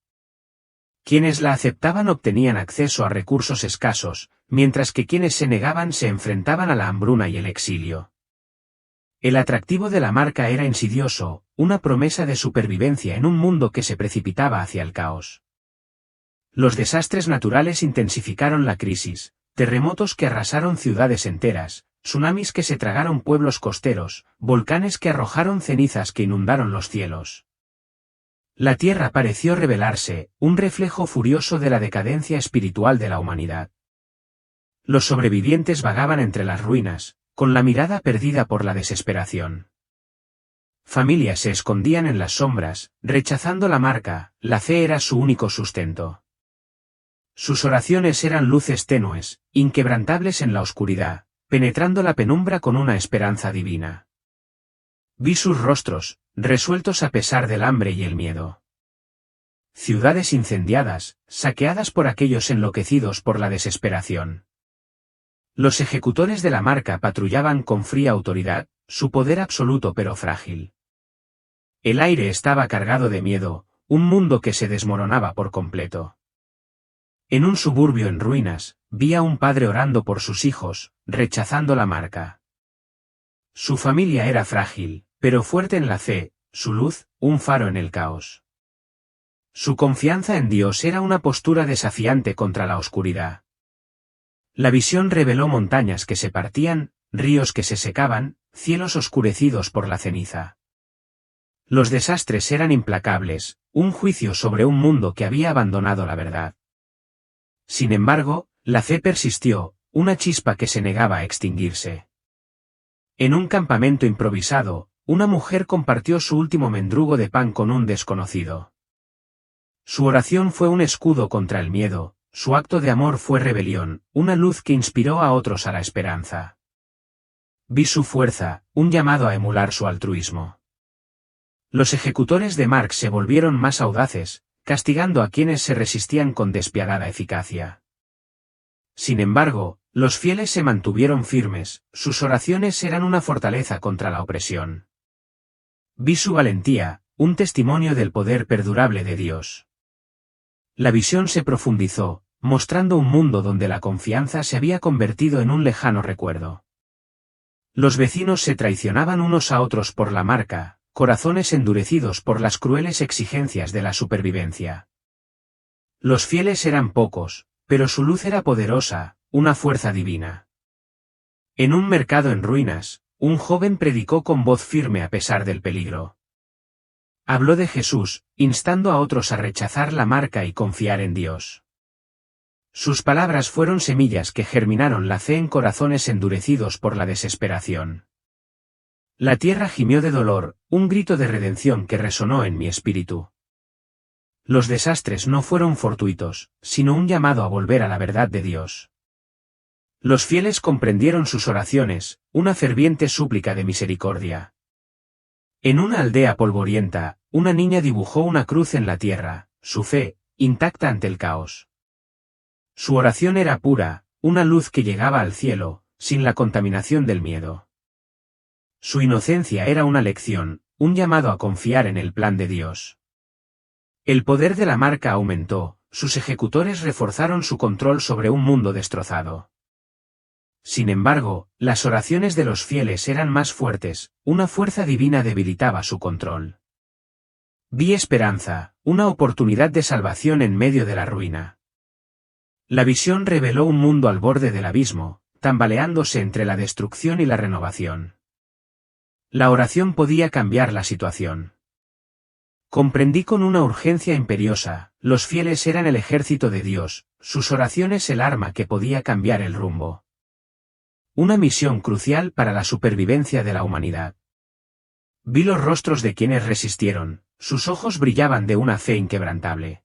Quienes la aceptaban obtenían acceso a recursos escasos, mientras que quienes se negaban se enfrentaban a la hambruna y el exilio. El atractivo de la marca era insidioso, una promesa de supervivencia en un mundo que se precipitaba hacia el caos. Los desastres naturales intensificaron la crisis, terremotos que arrasaron ciudades enteras, tsunamis que se tragaron pueblos costeros, volcanes que arrojaron cenizas que inundaron los cielos. La tierra pareció revelarse, un reflejo furioso de la decadencia espiritual de la humanidad. Los sobrevivientes vagaban entre las ruinas, con la mirada perdida por la desesperación. Familias se escondían en las sombras, rechazando la marca, la fe era su único sustento. Sus oraciones eran luces tenues, inquebrantables en la oscuridad, penetrando la penumbra con una esperanza divina. Vi sus rostros, resueltos a pesar del hambre y el miedo. Ciudades incendiadas, saqueadas por aquellos enloquecidos por la desesperación. Los ejecutores de la marca patrullaban con fría autoridad, su poder absoluto pero frágil. El aire estaba cargado de miedo, un mundo que se desmoronaba por completo. En un suburbio en ruinas, vi a un padre orando por sus hijos, rechazando la marca. Su familia era frágil, pero fuerte en la fe, su luz, un faro en el caos. Su confianza en Dios era una postura desafiante contra la oscuridad. La visión reveló montañas que se partían, ríos que se secaban, cielos oscurecidos por la ceniza. Los desastres eran implacables, un juicio sobre un mundo que había abandonado la verdad. Sin embargo, la fe persistió, una chispa que se negaba a extinguirse. En un campamento improvisado, una mujer compartió su último mendrugo de pan con un desconocido. Su oración fue un escudo contra el miedo, su acto de amor fue rebelión, una luz que inspiró a otros a la esperanza. Vi su fuerza, un llamado a emular su altruismo. Los ejecutores de Marx se volvieron más audaces, castigando a quienes se resistían con despiadada eficacia. Sin embargo, los fieles se mantuvieron firmes, sus oraciones eran una fortaleza contra la opresión. Vi su valentía, un testimonio del poder perdurable de Dios. La visión se profundizó, mostrando un mundo donde la confianza se había convertido en un lejano recuerdo. Los vecinos se traicionaban unos a otros por la marca, corazones endurecidos por las crueles exigencias de la supervivencia. Los fieles eran pocos, pero su luz era poderosa, una fuerza divina. En un mercado en ruinas, un joven predicó con voz firme a pesar del peligro. Habló de Jesús, instando a otros a rechazar la marca y confiar en Dios. Sus palabras fueron semillas que germinaron la fe en corazones endurecidos por la desesperación. La tierra gimió de dolor, un grito de redención que resonó en mi espíritu. Los desastres no fueron fortuitos, sino un llamado a volver a la verdad de Dios. Los fieles comprendieron sus oraciones, una ferviente súplica de misericordia. En una aldea polvorienta, una niña dibujó una cruz en la tierra, su fe, intacta ante el caos. Su oración era pura, una luz que llegaba al cielo, sin la contaminación del miedo. Su inocencia era una lección, un llamado a confiar en el plan de Dios. El poder de la marca aumentó, sus ejecutores reforzaron su control sobre un mundo destrozado. Sin embargo, las oraciones de los fieles eran más fuertes, una fuerza divina debilitaba su control. Vi esperanza, una oportunidad de salvación en medio de la ruina. La visión reveló un mundo al borde del abismo, tambaleándose entre la destrucción y la renovación. La oración podía cambiar la situación. Comprendí con una urgencia imperiosa, los fieles eran el ejército de Dios, sus oraciones el arma que podía cambiar el rumbo. Una misión crucial para la supervivencia de la humanidad. Vi los rostros de quienes resistieron, sus ojos brillaban de una fe inquebrantable.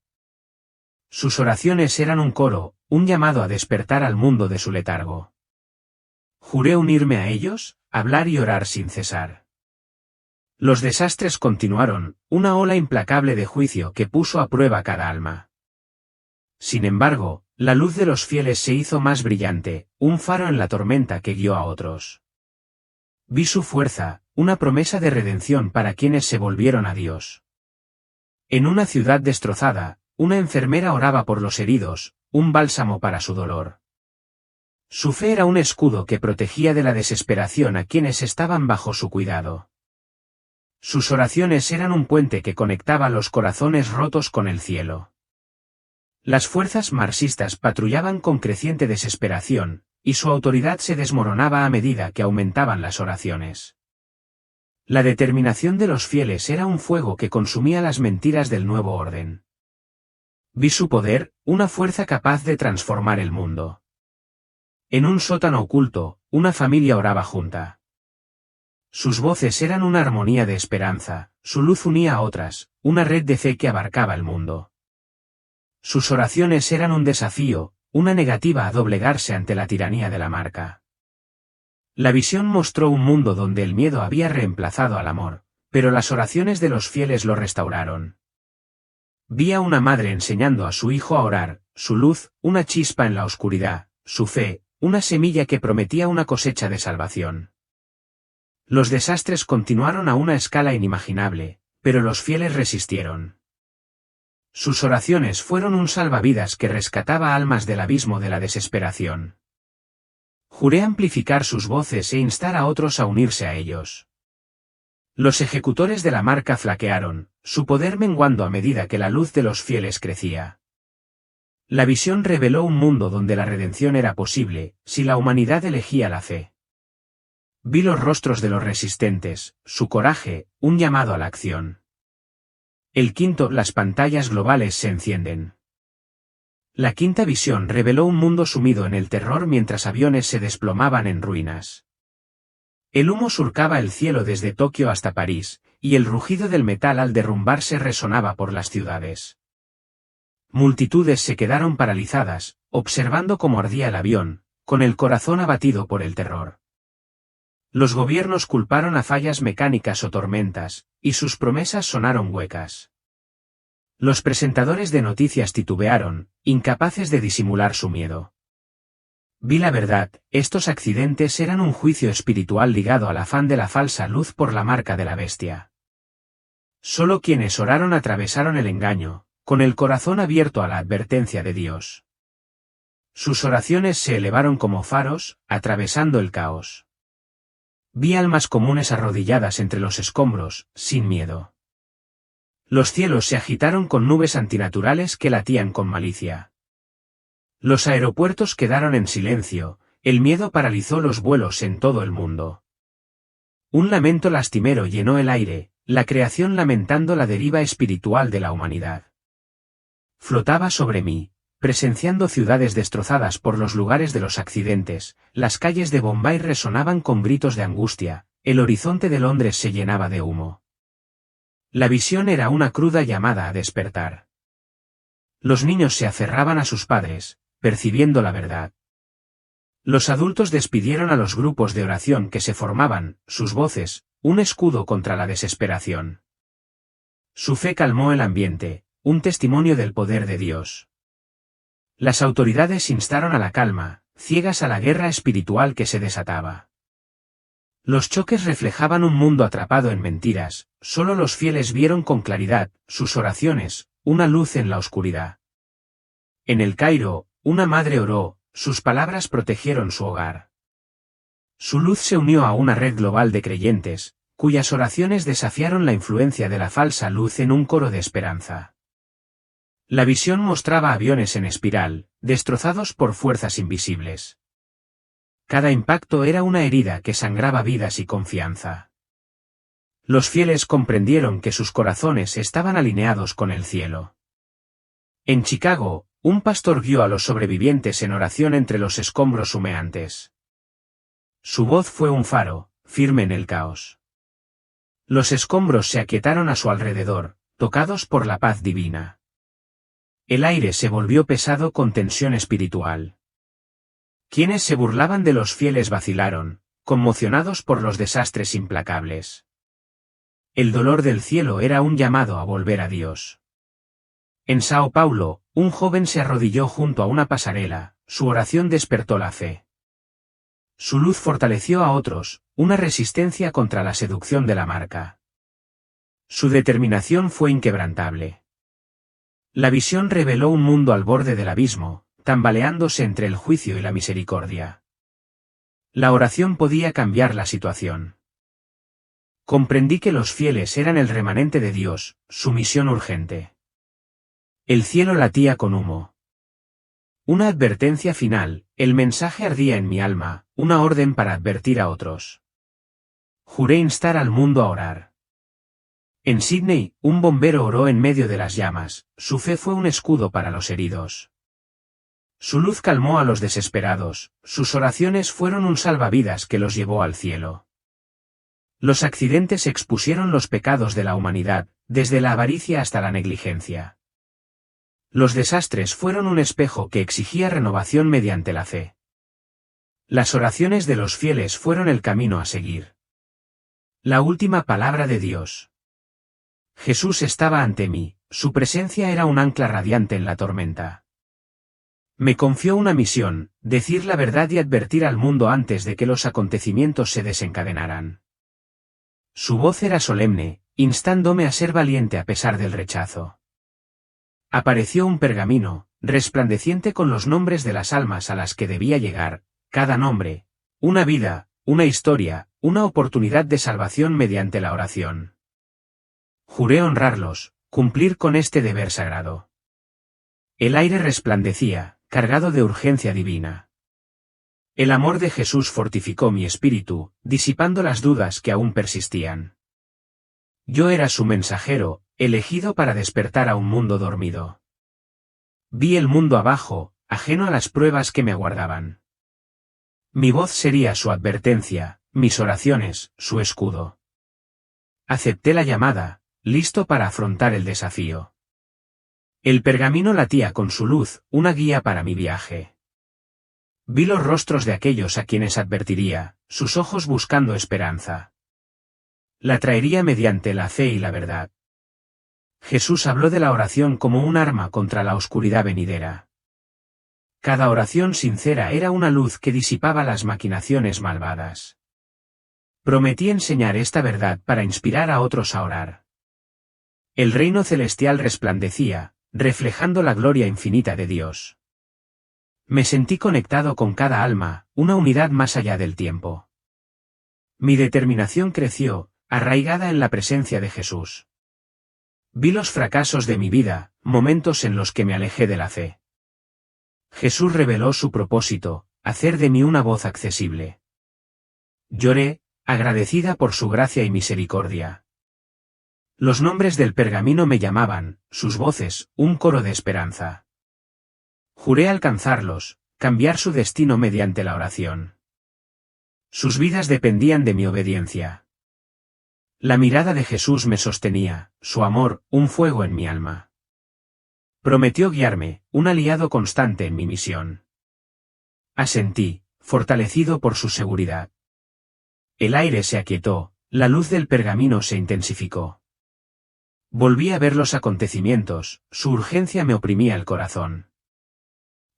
Sus oraciones eran un coro, un llamado a despertar al mundo de su letargo. Juré unirme a ellos, hablar y orar sin cesar. Los desastres continuaron, una ola implacable de juicio que puso a prueba cada alma. Sin embargo, la luz de los fieles se hizo más brillante, un faro en la tormenta que guió a otros. Vi su fuerza, una promesa de redención para quienes se volvieron a Dios. En una ciudad destrozada, una enfermera oraba por los heridos, un bálsamo para su dolor. Su fe era un escudo que protegía de la desesperación a quienes estaban bajo su cuidado. Sus oraciones eran un puente que conectaba los corazones rotos con el cielo. Las fuerzas marxistas patrullaban con creciente desesperación, y su autoridad se desmoronaba a medida que aumentaban las oraciones. La determinación de los fieles era un fuego que consumía las mentiras del nuevo orden. Vi su poder, una fuerza capaz de transformar el mundo. En un sótano oculto, una familia oraba junta. Sus voces eran una armonía de esperanza, su luz unía a otras, una red de fe que abarcaba el mundo. Sus oraciones eran un desafío, una negativa a doblegarse ante la tiranía de la marca. La visión mostró un mundo donde el miedo había reemplazado al amor, pero las oraciones de los fieles lo restauraron. Vi a una madre enseñando a su hijo a orar, su luz, una chispa en la oscuridad, su fe, una semilla que prometía una cosecha de salvación. Los desastres continuaron a una escala inimaginable, pero los fieles resistieron. Sus oraciones fueron un salvavidas que rescataba almas del abismo de la desesperación. Juré amplificar sus voces e instar a otros a unirse a ellos. Los ejecutores de la marca flaquearon, su poder menguando a medida que la luz de los fieles crecía. La visión reveló un mundo donde la redención era posible, si la humanidad elegía la fe. Vi los rostros de los resistentes, su coraje, un llamado a la acción. El quinto, las pantallas globales se encienden. La quinta visión reveló un mundo sumido en el terror mientras aviones se desplomaban en ruinas. El humo surcaba el cielo desde Tokio hasta París, y el rugido del metal al derrumbarse resonaba por las ciudades. Multitudes se quedaron paralizadas, observando cómo ardía el avión, con el corazón abatido por el terror. Los gobiernos culparon a fallas mecánicas o tormentas, y sus promesas sonaron huecas. Los presentadores de noticias titubearon, incapaces de disimular su miedo. Vi la verdad, estos accidentes eran un juicio espiritual ligado al afán de la falsa luz por la marca de la bestia. Solo quienes oraron atravesaron el engaño, con el corazón abierto a la advertencia de Dios. Sus oraciones se elevaron como faros, atravesando el caos. Vi almas comunes arrodilladas entre los escombros, sin miedo. Los cielos se agitaron con nubes antinaturales que latían con malicia. Los aeropuertos quedaron en silencio, el miedo paralizó los vuelos en todo el mundo. Un lamento lastimero llenó el aire, la creación lamentando la deriva espiritual de la humanidad. Flotaba sobre mí, presenciando ciudades destrozadas por los lugares de los accidentes, las calles de Bombay resonaban con gritos de angustia, el horizonte de Londres se llenaba de humo. La visión era una cruda llamada a despertar. Los niños se aferraban a sus padres, percibiendo la verdad. Los adultos despidieron a los grupos de oración que se formaban, sus voces, un escudo contra la desesperación. Su fe calmó el ambiente, un testimonio del poder de Dios. Las autoridades instaron a la calma, ciegas a la guerra espiritual que se desataba. Los choques reflejaban un mundo atrapado en mentiras, solo los fieles vieron con claridad, sus oraciones, una luz en la oscuridad. En el Cairo, una madre oró, sus palabras protegieron su hogar. Su luz se unió a una red global de creyentes, cuyas oraciones desafiaron la influencia de la falsa luz en un coro de esperanza. La visión mostraba aviones en espiral, destrozados por fuerzas invisibles. Cada impacto era una herida que sangraba vidas y confianza. Los fieles comprendieron que sus corazones estaban alineados con el cielo. En Chicago, un pastor guió a los sobrevivientes en oración entre los escombros humeantes. Su voz fue un faro, firme en el caos. Los escombros se aquietaron a su alrededor, tocados por la paz divina. El aire se volvió pesado con tensión espiritual. Quienes se burlaban de los fieles vacilaron, conmocionados por los desastres implacables. El dolor del cielo era un llamado a volver a Dios. En Sao Paulo, un joven se arrodilló junto a una pasarela, su oración despertó la fe. Su luz fortaleció a otros, una resistencia contra la seducción de la marca. Su determinación fue inquebrantable. La visión reveló un mundo al borde del abismo, tambaleándose entre el juicio y la misericordia. La oración podía cambiar la situación. Comprendí que los fieles eran el remanente de Dios, su misión urgente. El cielo latía con humo. Una advertencia final, el mensaje ardía en mi alma, una orden para advertir a otros. Juré instar al mundo a orar. En Sydney, un bombero oró en medio de las llamas, su fe fue un escudo para los heridos. Su luz calmó a los desesperados, sus oraciones fueron un salvavidas que los llevó al cielo. Los accidentes expusieron los pecados de la humanidad, desde la avaricia hasta la negligencia. Los desastres fueron un espejo que exigía renovación mediante la fe. Las oraciones de los fieles fueron el camino a seguir. La última palabra de Dios. Jesús estaba ante mí, su presencia era un ancla radiante en la tormenta. Me confió una misión, decir la verdad y advertir al mundo antes de que los acontecimientos se desencadenaran. Su voz era solemne, instándome a ser valiente a pesar del rechazo. Apareció un pergamino, resplandeciente con los nombres de las almas a las que debía llegar, cada nombre, una vida, una historia, una oportunidad de salvación mediante la oración. Juré honrarlos, cumplir con este deber sagrado. El aire resplandecía, cargado de urgencia divina. El amor de Jesús fortificó mi espíritu, disipando las dudas que aún persistían. Yo era su mensajero, elegido para despertar a un mundo dormido. Vi el mundo abajo, ajeno a las pruebas que me aguardaban. Mi voz sería su advertencia, mis oraciones, su escudo. Acepté la llamada, listo para afrontar el desafío. El pergamino latía con su luz, una guía para mi viaje. Vi los rostros de aquellos a quienes advertiría, sus ojos buscando esperanza. La traería mediante la fe y la verdad. Jesús habló de la oración como un arma contra la oscuridad venidera. Cada oración sincera era una luz que disipaba las maquinaciones malvadas. Prometí enseñar esta verdad para inspirar a otros a orar. El reino celestial resplandecía, reflejando la gloria infinita de Dios. Me sentí conectado con cada alma, una unidad más allá del tiempo. Mi determinación creció, arraigada en la presencia de Jesús. Vi los fracasos de mi vida, momentos en los que me alejé de la fe. Jesús reveló su propósito, hacer de mí una voz accesible. Lloré, agradecida por su gracia y misericordia. Los nombres del pergamino me llamaban, sus voces, un coro de esperanza. Juré alcanzarlos, cambiar su destino mediante la oración. Sus vidas dependían de mi obediencia. La mirada de Jesús me sostenía, su amor, un fuego en mi alma. Prometió guiarme, un aliado constante en mi misión. Asentí, fortalecido por su seguridad. El aire se aquietó, la luz del pergamino se intensificó. Volví a ver los acontecimientos, su urgencia me oprimía el corazón.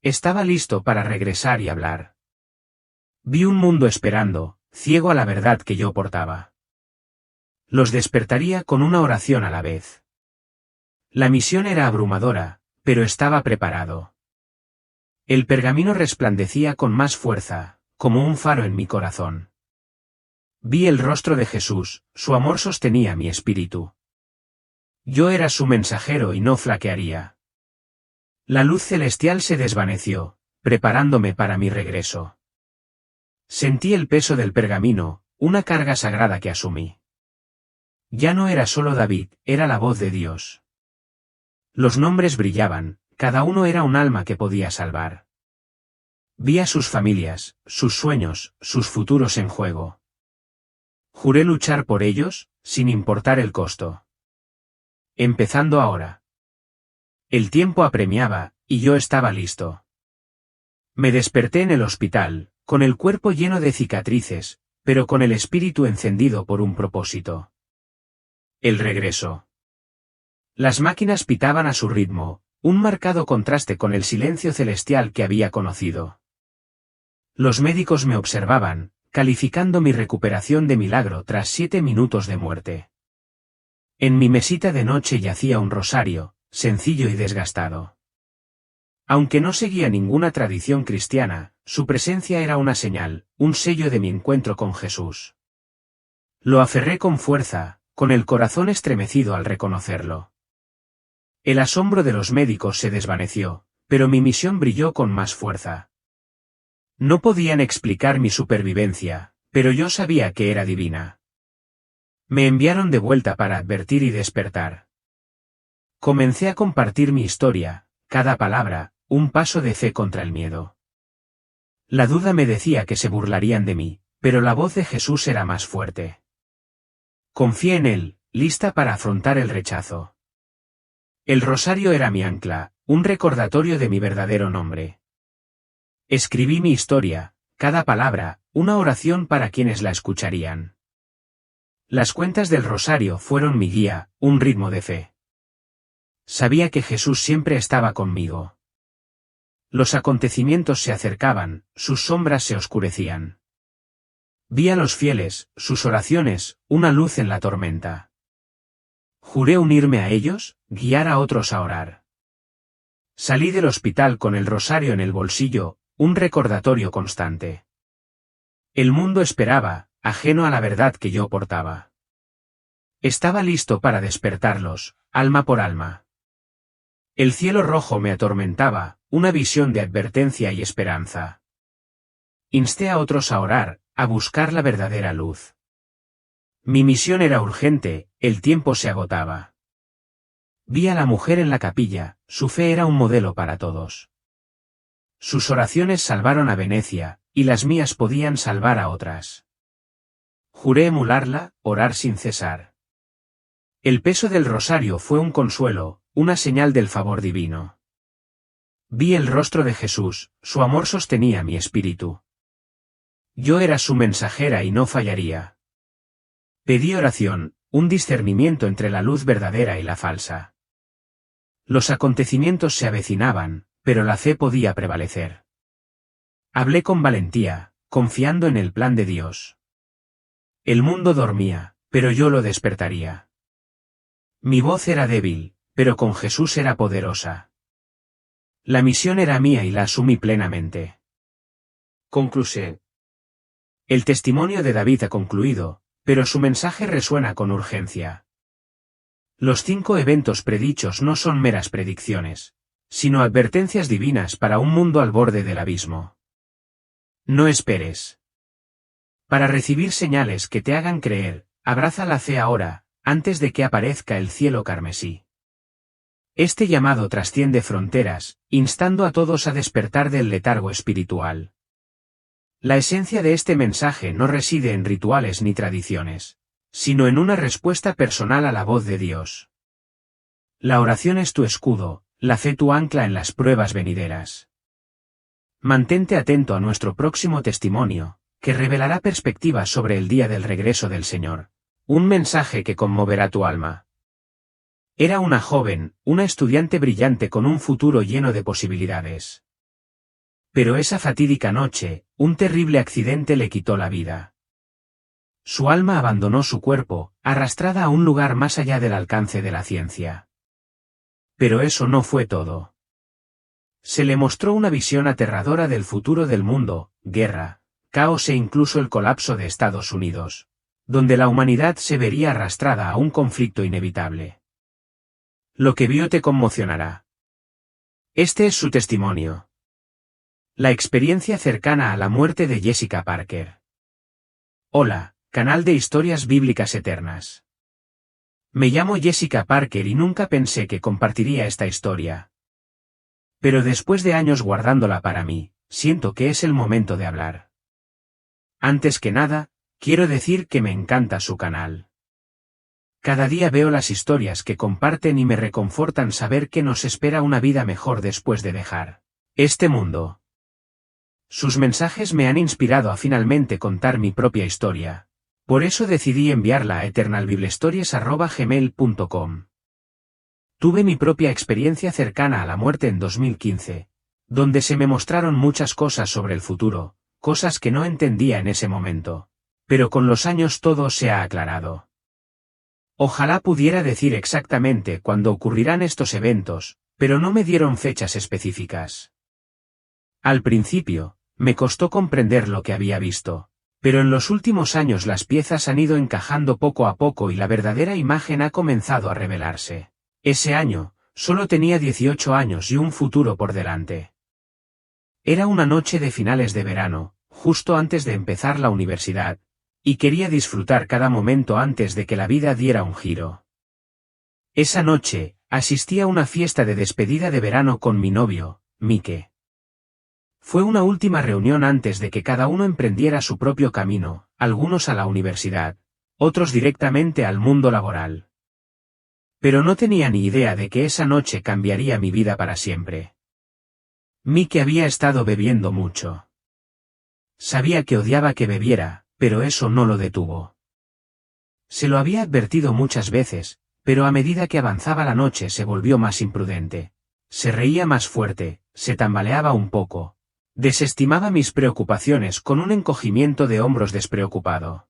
Estaba listo para regresar y hablar. Vi un mundo esperando, ciego a la verdad que yo portaba. Los despertaría con una oración a la vez. La misión era abrumadora, pero estaba preparado. El pergamino resplandecía con más fuerza, como un faro en mi corazón. Vi el rostro de Jesús, su amor sostenía mi espíritu. Yo era su mensajero y no flaquearía. La luz celestial se desvaneció, preparándome para mi regreso. Sentí el peso del pergamino, una carga sagrada que asumí. Ya no era solo David, era la voz de Dios. Los nombres brillaban, cada uno era un alma que podía salvar. Vi a sus familias, sus sueños, sus futuros en juego. Juré luchar por ellos, sin importar el costo. Empezando ahora. El tiempo apremiaba, y yo estaba listo. Me desperté en el hospital, con el cuerpo lleno de cicatrices, pero con el espíritu encendido por un propósito. El regreso. Las máquinas pitaban a su ritmo, un marcado contraste con el silencio celestial que había conocido. Los médicos me observaban, calificando mi recuperación de milagro tras 7 minutos de muerte. En mi mesita de noche yacía un rosario, sencillo y desgastado. Aunque no seguía ninguna tradición cristiana, su presencia era una señal, un sello de mi encuentro con Jesús. Lo aferré con fuerza, con el corazón estremecido al reconocerlo. El asombro de los médicos se desvaneció, pero mi misión brilló con más fuerza. No podían explicar mi supervivencia, pero yo sabía que era divina. Me enviaron de vuelta para advertir y despertar. Comencé a compartir mi historia, cada palabra, un paso de fe contra el miedo. La duda me decía que se burlarían de mí, pero la voz de Jesús era más fuerte. Confié en él, lista para afrontar el rechazo. El rosario era mi ancla, un recordatorio de mi verdadero nombre. Escribí mi historia, cada palabra, una oración para quienes la escucharían. Las cuentas del rosario fueron mi guía, un ritmo de fe. Sabía que Jesús siempre estaba conmigo. Los acontecimientos se acercaban, sus sombras se oscurecían. Vi a los fieles, sus oraciones, una luz en la tormenta. Juré unirme a ellos, guiar a otros a orar. Salí del hospital con el rosario en el bolsillo, un recordatorio constante. El mundo esperaba, ajeno a la verdad que yo portaba. Estaba listo para despertarlos, alma por alma. El cielo rojo me atormentaba, una visión de advertencia y esperanza. Insté a otros a orar, a buscar la verdadera luz. Mi misión era urgente, el tiempo se agotaba. Vi a la mujer en la capilla, su fe era un modelo para todos. Sus oraciones salvaron a Venecia, y las mías podían salvar a otras. Juré emularla, orar sin cesar. El peso del rosario fue un consuelo, una señal del favor divino. Vi el rostro de Jesús, su amor sostenía mi espíritu. Yo era su mensajera y no fallaría. Pedí oración, un discernimiento entre la luz verdadera y la falsa. Los acontecimientos se avecinaban, pero la fe podía prevalecer. Hablé con valentía, confiando en el plan de Dios. El mundo dormía, pero yo lo despertaría. Mi voz era débil, pero con Jesús era poderosa. La misión era mía y la asumí plenamente. Conclusión. El testimonio de David ha concluido, pero su mensaje resuena con urgencia. Los 5 eventos predichos no son meras predicciones, sino advertencias divinas para un mundo al borde del abismo. No esperes. Para recibir señales que te hagan creer, abraza la fe ahora, antes de que aparezca el cielo carmesí. Este llamado trasciende fronteras, instando a todos a despertar del letargo espiritual. La esencia de este mensaje no reside en rituales ni tradiciones, sino en una respuesta personal a la voz de Dios. La oración es tu escudo, la fe tu ancla en las pruebas venideras. Mantente atento a nuestro próximo testimonio, que revelará perspectivas sobre el día del regreso del Señor, un mensaje que conmoverá tu alma. Era una joven, una estudiante brillante con un futuro lleno de posibilidades. Pero esa fatídica noche, un terrible accidente le quitó la vida. Su alma abandonó su cuerpo, arrastrada a un lugar más allá del alcance de la ciencia. Pero eso no fue todo. Se le mostró una visión aterradora del futuro del mundo, guerra, caos e incluso el colapso de Estados Unidos, donde la humanidad se vería arrastrada a un conflicto inevitable. Lo que vio te conmocionará. Este es su testimonio. La experiencia cercana a la muerte de Jessica Parker. Hola, canal de historias bíblicas eternas. Me llamo Jessica Parker y nunca pensé que compartiría esta historia. Pero después de años guardándola para mí, siento que es el momento de hablar. Antes que nada, quiero decir que me encanta su canal. Cada día veo las historias que comparten y me reconfortan saber que nos espera una vida mejor después de dejar este mundo. Sus mensajes me han inspirado a finalmente contar mi propia historia. Por eso decidí enviarla a eternalbiblestories@gmail.com. Tuve mi propia experiencia cercana a la muerte en 2015, donde se me mostraron muchas cosas sobre el futuro, cosas que no entendía en ese momento. Pero con los años todo se ha aclarado. Ojalá pudiera decir exactamente cuándo ocurrirán estos eventos, pero no me dieron fechas específicas. Al principio, me costó comprender lo que había visto, pero en los últimos años las piezas han ido encajando poco a poco y la verdadera imagen ha comenzado a revelarse. Ese año, solo tenía 18 años y un futuro por delante. Era una noche de finales de verano, justo antes de empezar la universidad, y quería disfrutar cada momento antes de que la vida diera un giro. Esa noche, asistí a una fiesta de despedida de verano con mi novio, Mike. Fue una última reunión antes de que cada uno emprendiera su propio camino, algunos a la universidad, otros directamente al mundo laboral. Pero no tenía ni idea de que esa noche cambiaría mi vida para siempre. Mike había estado bebiendo mucho. Sabía que odiaba que bebiera, pero eso no lo detuvo. Se lo había advertido muchas veces, pero a medida que avanzaba la noche se volvió más imprudente. Se reía más fuerte, se tambaleaba un poco. Desestimaba mis preocupaciones con un encogimiento de hombros despreocupado.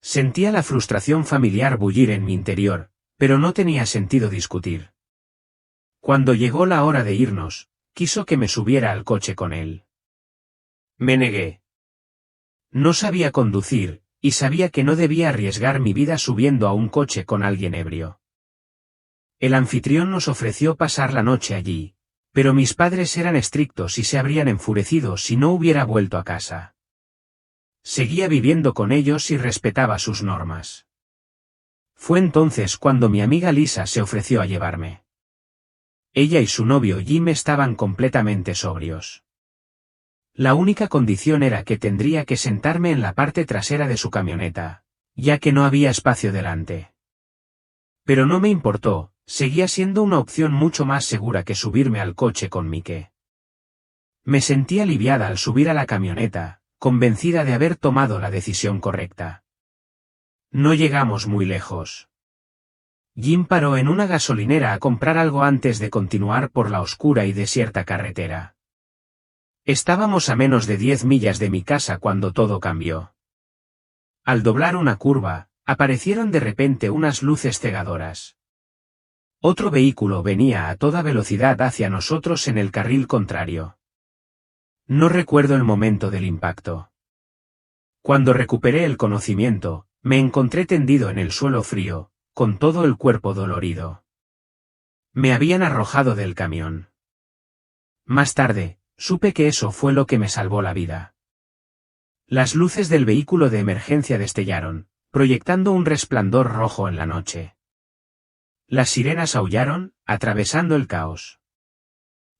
Sentía la frustración familiar bullir en mi interior, pero no tenía sentido discutir. Cuando llegó la hora de irnos, quiso que me subiera al coche con él. Me negué. No sabía conducir, y sabía que no debía arriesgar mi vida subiendo a un coche con alguien ebrio. El anfitrión nos ofreció pasar la noche allí, pero mis padres eran estrictos y se habrían enfurecido si no hubiera vuelto a casa. Seguía viviendo con ellos y respetaba sus normas. Fue entonces cuando mi amiga Lisa se ofreció a llevarme. Ella y su novio Jim estaban completamente sobrios. La única condición era que tendría que sentarme en la parte trasera de su camioneta, ya que no había espacio delante. Pero no me importó, seguía siendo una opción mucho más segura que subirme al coche con Mike. Me sentí aliviada al subir a la camioneta, convencida de haber tomado la decisión correcta. No llegamos muy lejos. Jim paró en una gasolinera a comprar algo antes de continuar por la oscura y desierta carretera. Estábamos a menos de 10 millas de mi casa cuando todo cambió. Al doblar una curva, aparecieron de repente unas luces cegadoras. Otro vehículo venía a toda velocidad hacia nosotros en el carril contrario. No recuerdo el momento del impacto. Cuando recuperé el conocimiento, me encontré tendido en el suelo frío, con todo el cuerpo dolorido. Me habían arrojado del camión. Más tarde, supe que eso fue lo que me salvó la vida. Las luces del vehículo de emergencia destellaron, proyectando un resplandor rojo en la noche. Las sirenas aullaron, atravesando el caos.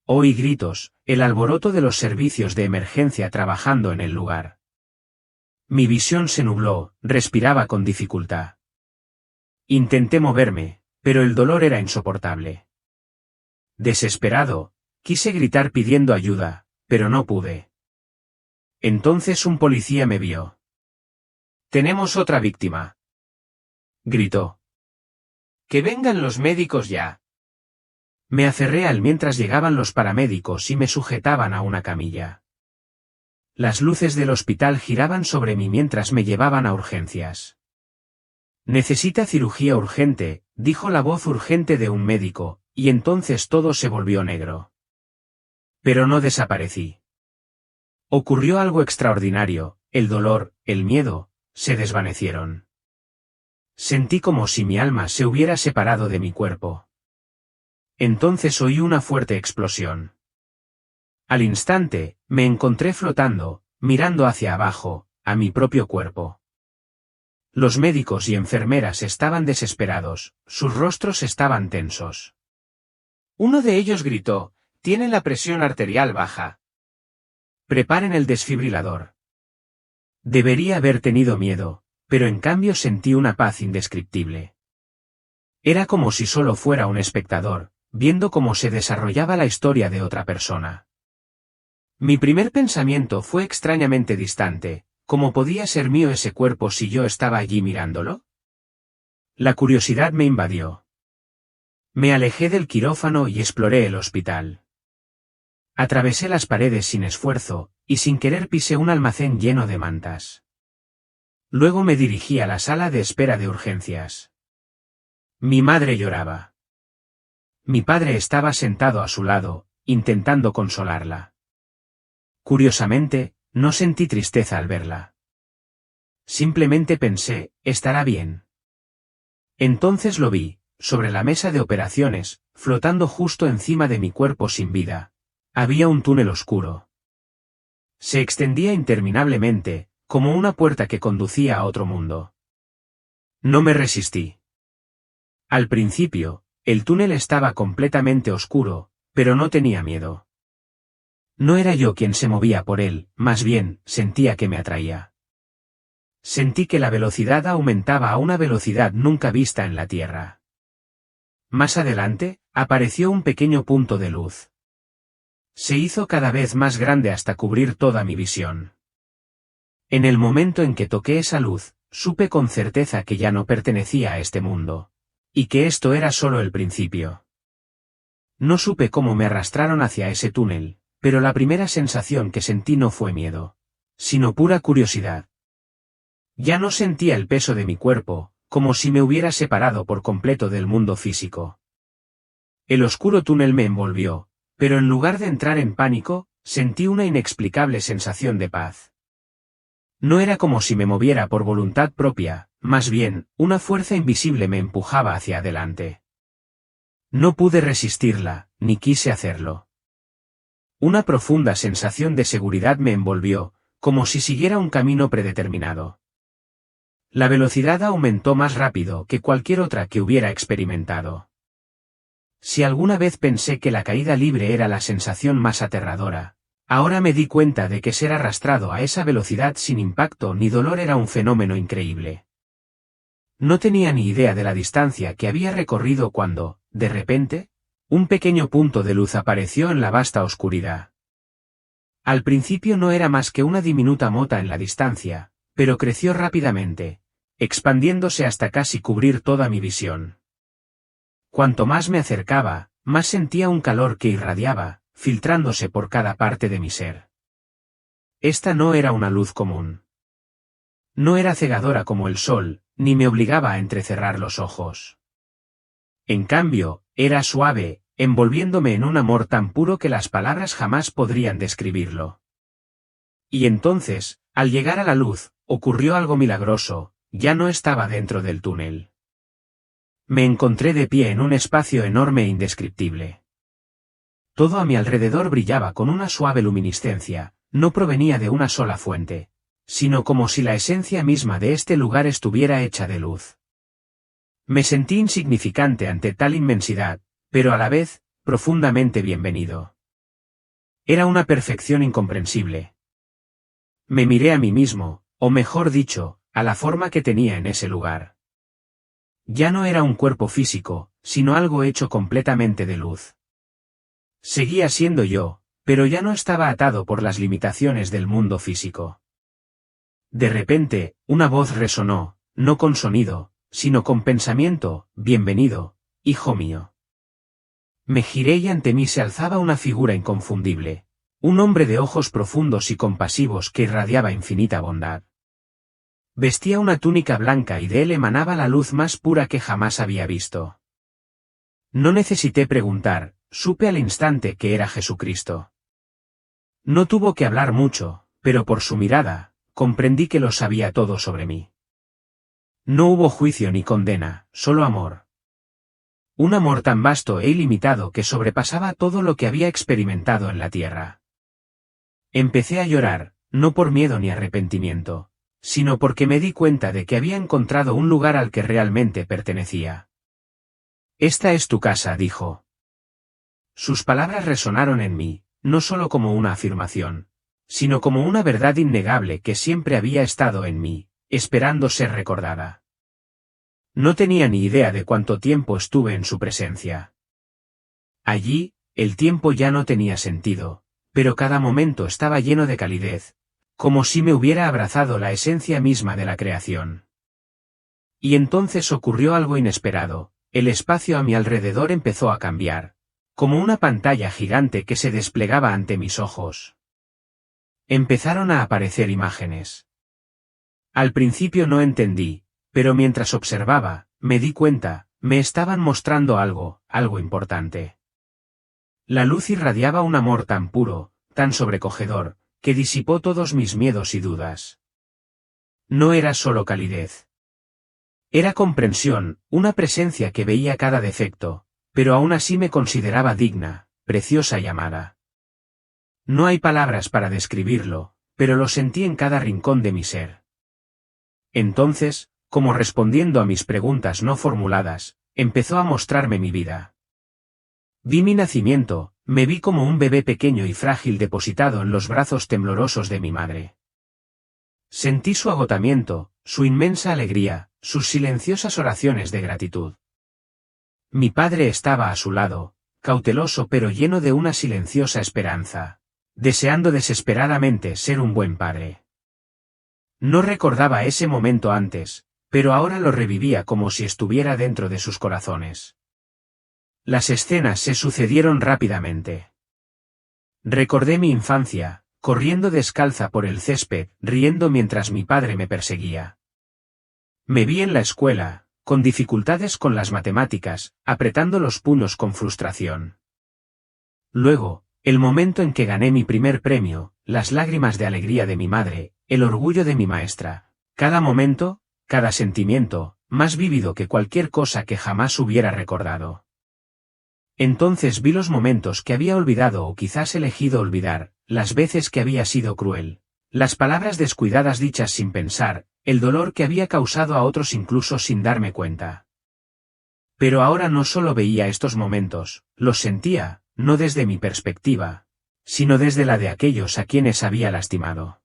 Oí gritos, el alboroto de los servicios de emergencia trabajando en el lugar. Mi visión se nubló, respiraba con dificultad. Intenté moverme, pero el dolor era insoportable. Desesperado, quise gritar pidiendo ayuda, pero no pude. Entonces un policía me vio. «Tenemos otra víctima», gritó. «Que vengan los médicos ya». Me aferré a él mientras llegaban los paramédicos y me sujetaban a una camilla. Las luces del hospital giraban sobre mí mientras me llevaban a urgencias. «Necesita cirugía urgente», dijo la voz urgente de un médico, y entonces todo se volvió negro. Pero no desaparecí. Ocurrió algo extraordinario, el dolor, el miedo, se desvanecieron. Sentí como si mi alma se hubiera separado de mi cuerpo. Entonces oí una fuerte explosión. Al instante, me encontré flotando, mirando hacia abajo, a mi propio cuerpo. Los médicos y enfermeras estaban desesperados, sus rostros estaban tensos. Uno de ellos gritó: «Tiene la presión arterial baja. Preparen el desfibrilador». Debería haber tenido miedo, pero en cambio sentí una paz indescriptible. Era como si solo fuera un espectador, viendo cómo se desarrollaba la historia de otra persona. Mi primer pensamiento fue extrañamente distante: ¿cómo podía ser mío ese cuerpo si yo estaba allí mirándolo? La curiosidad me invadió. Me alejé del quirófano y exploré el hospital. Atravesé las paredes sin esfuerzo, y sin querer pisé un almacén lleno de mantas. Luego me dirigí a la sala de espera de urgencias. Mi madre lloraba. Mi padre estaba sentado a su lado, intentando consolarla. Curiosamente, no sentí tristeza al verla. Simplemente pensé, estará bien. Entonces lo vi, sobre la mesa de operaciones, flotando justo encima de mi cuerpo sin vida. Había un túnel oscuro. Se extendía interminablemente, como una puerta que conducía a otro mundo. No me resistí. Al principio, el túnel estaba completamente oscuro, pero no tenía miedo. No era yo quien se movía por él, más bien, sentía que me atraía. Sentí que la velocidad aumentaba a una velocidad nunca vista en la Tierra. Más adelante, apareció un pequeño punto de luz. Se hizo cada vez más grande hasta cubrir toda mi visión. En el momento en que toqué esa luz, supe con certeza que ya no pertenecía a este mundo. Y que esto era solo el principio. No supe cómo me arrastraron hacia ese túnel, pero la primera sensación que sentí no fue miedo, sino pura curiosidad. Ya no sentía el peso de mi cuerpo, como si me hubiera separado por completo del mundo físico. El oscuro túnel me envolvió, pero en lugar de entrar en pánico, sentí una inexplicable sensación de paz. No era como si me moviera por voluntad propia, más bien, una fuerza invisible me empujaba hacia adelante. No pude resistirla, ni quise hacerlo. Una profunda sensación de seguridad me envolvió, como si siguiera un camino predeterminado. La velocidad aumentó más rápido que cualquier otra que hubiera experimentado. Si alguna vez pensé que la caída libre era la sensación más aterradora, ahora me di cuenta de que ser arrastrado a esa velocidad sin impacto ni dolor era un fenómeno increíble. No tenía ni idea de la distancia que había recorrido cuando, de repente, un pequeño punto de luz apareció en la vasta oscuridad. Al principio no era más que una diminuta mota en la distancia, pero creció rápidamente, expandiéndose hasta casi cubrir toda mi visión. Cuanto más me acercaba, más sentía un calor que irradiaba, filtrándose por cada parte de mi ser. Esta no era una luz común. No era cegadora como el sol, ni me obligaba a entrecerrar los ojos. En cambio, era suave, envolviéndome en un amor tan puro que las palabras jamás podrían describirlo. Y entonces, al llegar a la luz, ocurrió algo milagroso, ya no estaba dentro del túnel. Me encontré de pie en un espacio enorme e indescriptible. Todo a mi alrededor brillaba con una suave luminiscencia, no provenía de una sola fuente, sino como si la esencia misma de este lugar estuviera hecha de luz. Me sentí insignificante ante tal inmensidad, pero a la vez, profundamente bienvenido. Era una perfección incomprensible. Me miré a mí mismo, o mejor dicho, a la forma que tenía en ese lugar. Ya no era un cuerpo físico, sino algo hecho completamente de luz. Seguía siendo yo, pero ya no estaba atado por las limitaciones del mundo físico. De repente, una voz resonó, no con sonido, sino con pensamiento: bienvenido, hijo mío. Me giré y ante mí se alzaba una figura inconfundible, un hombre de ojos profundos y compasivos que irradiaba infinita bondad. Vestía una túnica blanca y de él emanaba la luz más pura que jamás había visto. No necesité preguntar, supe al instante que era Jesucristo. No tuvo que hablar mucho, pero por su mirada, comprendí que lo sabía todo sobre mí. No hubo juicio ni condena, solo amor. Un amor tan vasto e ilimitado que sobrepasaba todo lo que había experimentado en la tierra. Empecé a llorar, no por miedo ni arrepentimiento, sino porque me di cuenta de que había encontrado un lugar al que realmente pertenecía. Esta es tu casa, dijo. Sus palabras resonaron en mí, no solo como una afirmación, sino como una verdad innegable que siempre había estado en mí, esperando ser recordada. No tenía ni idea de cuánto tiempo estuve en su presencia. Allí, el tiempo ya no tenía sentido, pero cada momento estaba lleno de calidez, como si me hubiera abrazado la esencia misma de la creación. Y entonces ocurrió algo inesperado, el espacio a mi alrededor empezó a cambiar, como una pantalla gigante que se desplegaba ante mis ojos. Empezaron a aparecer imágenes. Al principio no entendí, pero mientras observaba, me di cuenta, me estaban mostrando algo importante. La luz irradiaba un amor tan puro, tan sobrecogedor, que disipó todos mis miedos y dudas. No era solo calidez. Era comprensión, una presencia que veía cada defecto, pero aún así me consideraba digna, preciosa y amada. No hay palabras para describirlo, pero lo sentí en cada rincón de mi ser. Entonces, como respondiendo a mis preguntas no formuladas, empezó a mostrarme mi vida. Vi mi nacimiento, me vi como un bebé pequeño y frágil depositado en los brazos temblorosos de mi madre. Sentí su agotamiento, su inmensa alegría, sus silenciosas oraciones de gratitud. Mi padre estaba a su lado, cauteloso pero lleno de una silenciosa esperanza, deseando desesperadamente ser un buen padre. No recordaba ese momento antes, pero ahora lo revivía como si estuviera dentro de sus corazones. Las escenas se sucedieron rápidamente. Recordé mi infancia, corriendo descalza por el césped, riendo mientras mi padre me perseguía. Me vi en la escuela, con dificultades con las matemáticas, apretando los puños con frustración. Luego, el momento en que gané mi primer premio, las lágrimas de alegría de mi madre, el orgullo de mi maestra, cada momento, cada sentimiento, más vívido que cualquier cosa que jamás hubiera recordado. Entonces vi los momentos que había olvidado o quizás elegido olvidar, las veces que había sido cruel, las palabras descuidadas dichas sin pensar, el dolor que había causado a otros incluso sin darme cuenta. Pero ahora no solo veía estos momentos, los sentía, no desde mi perspectiva, sino desde la de aquellos a quienes había lastimado.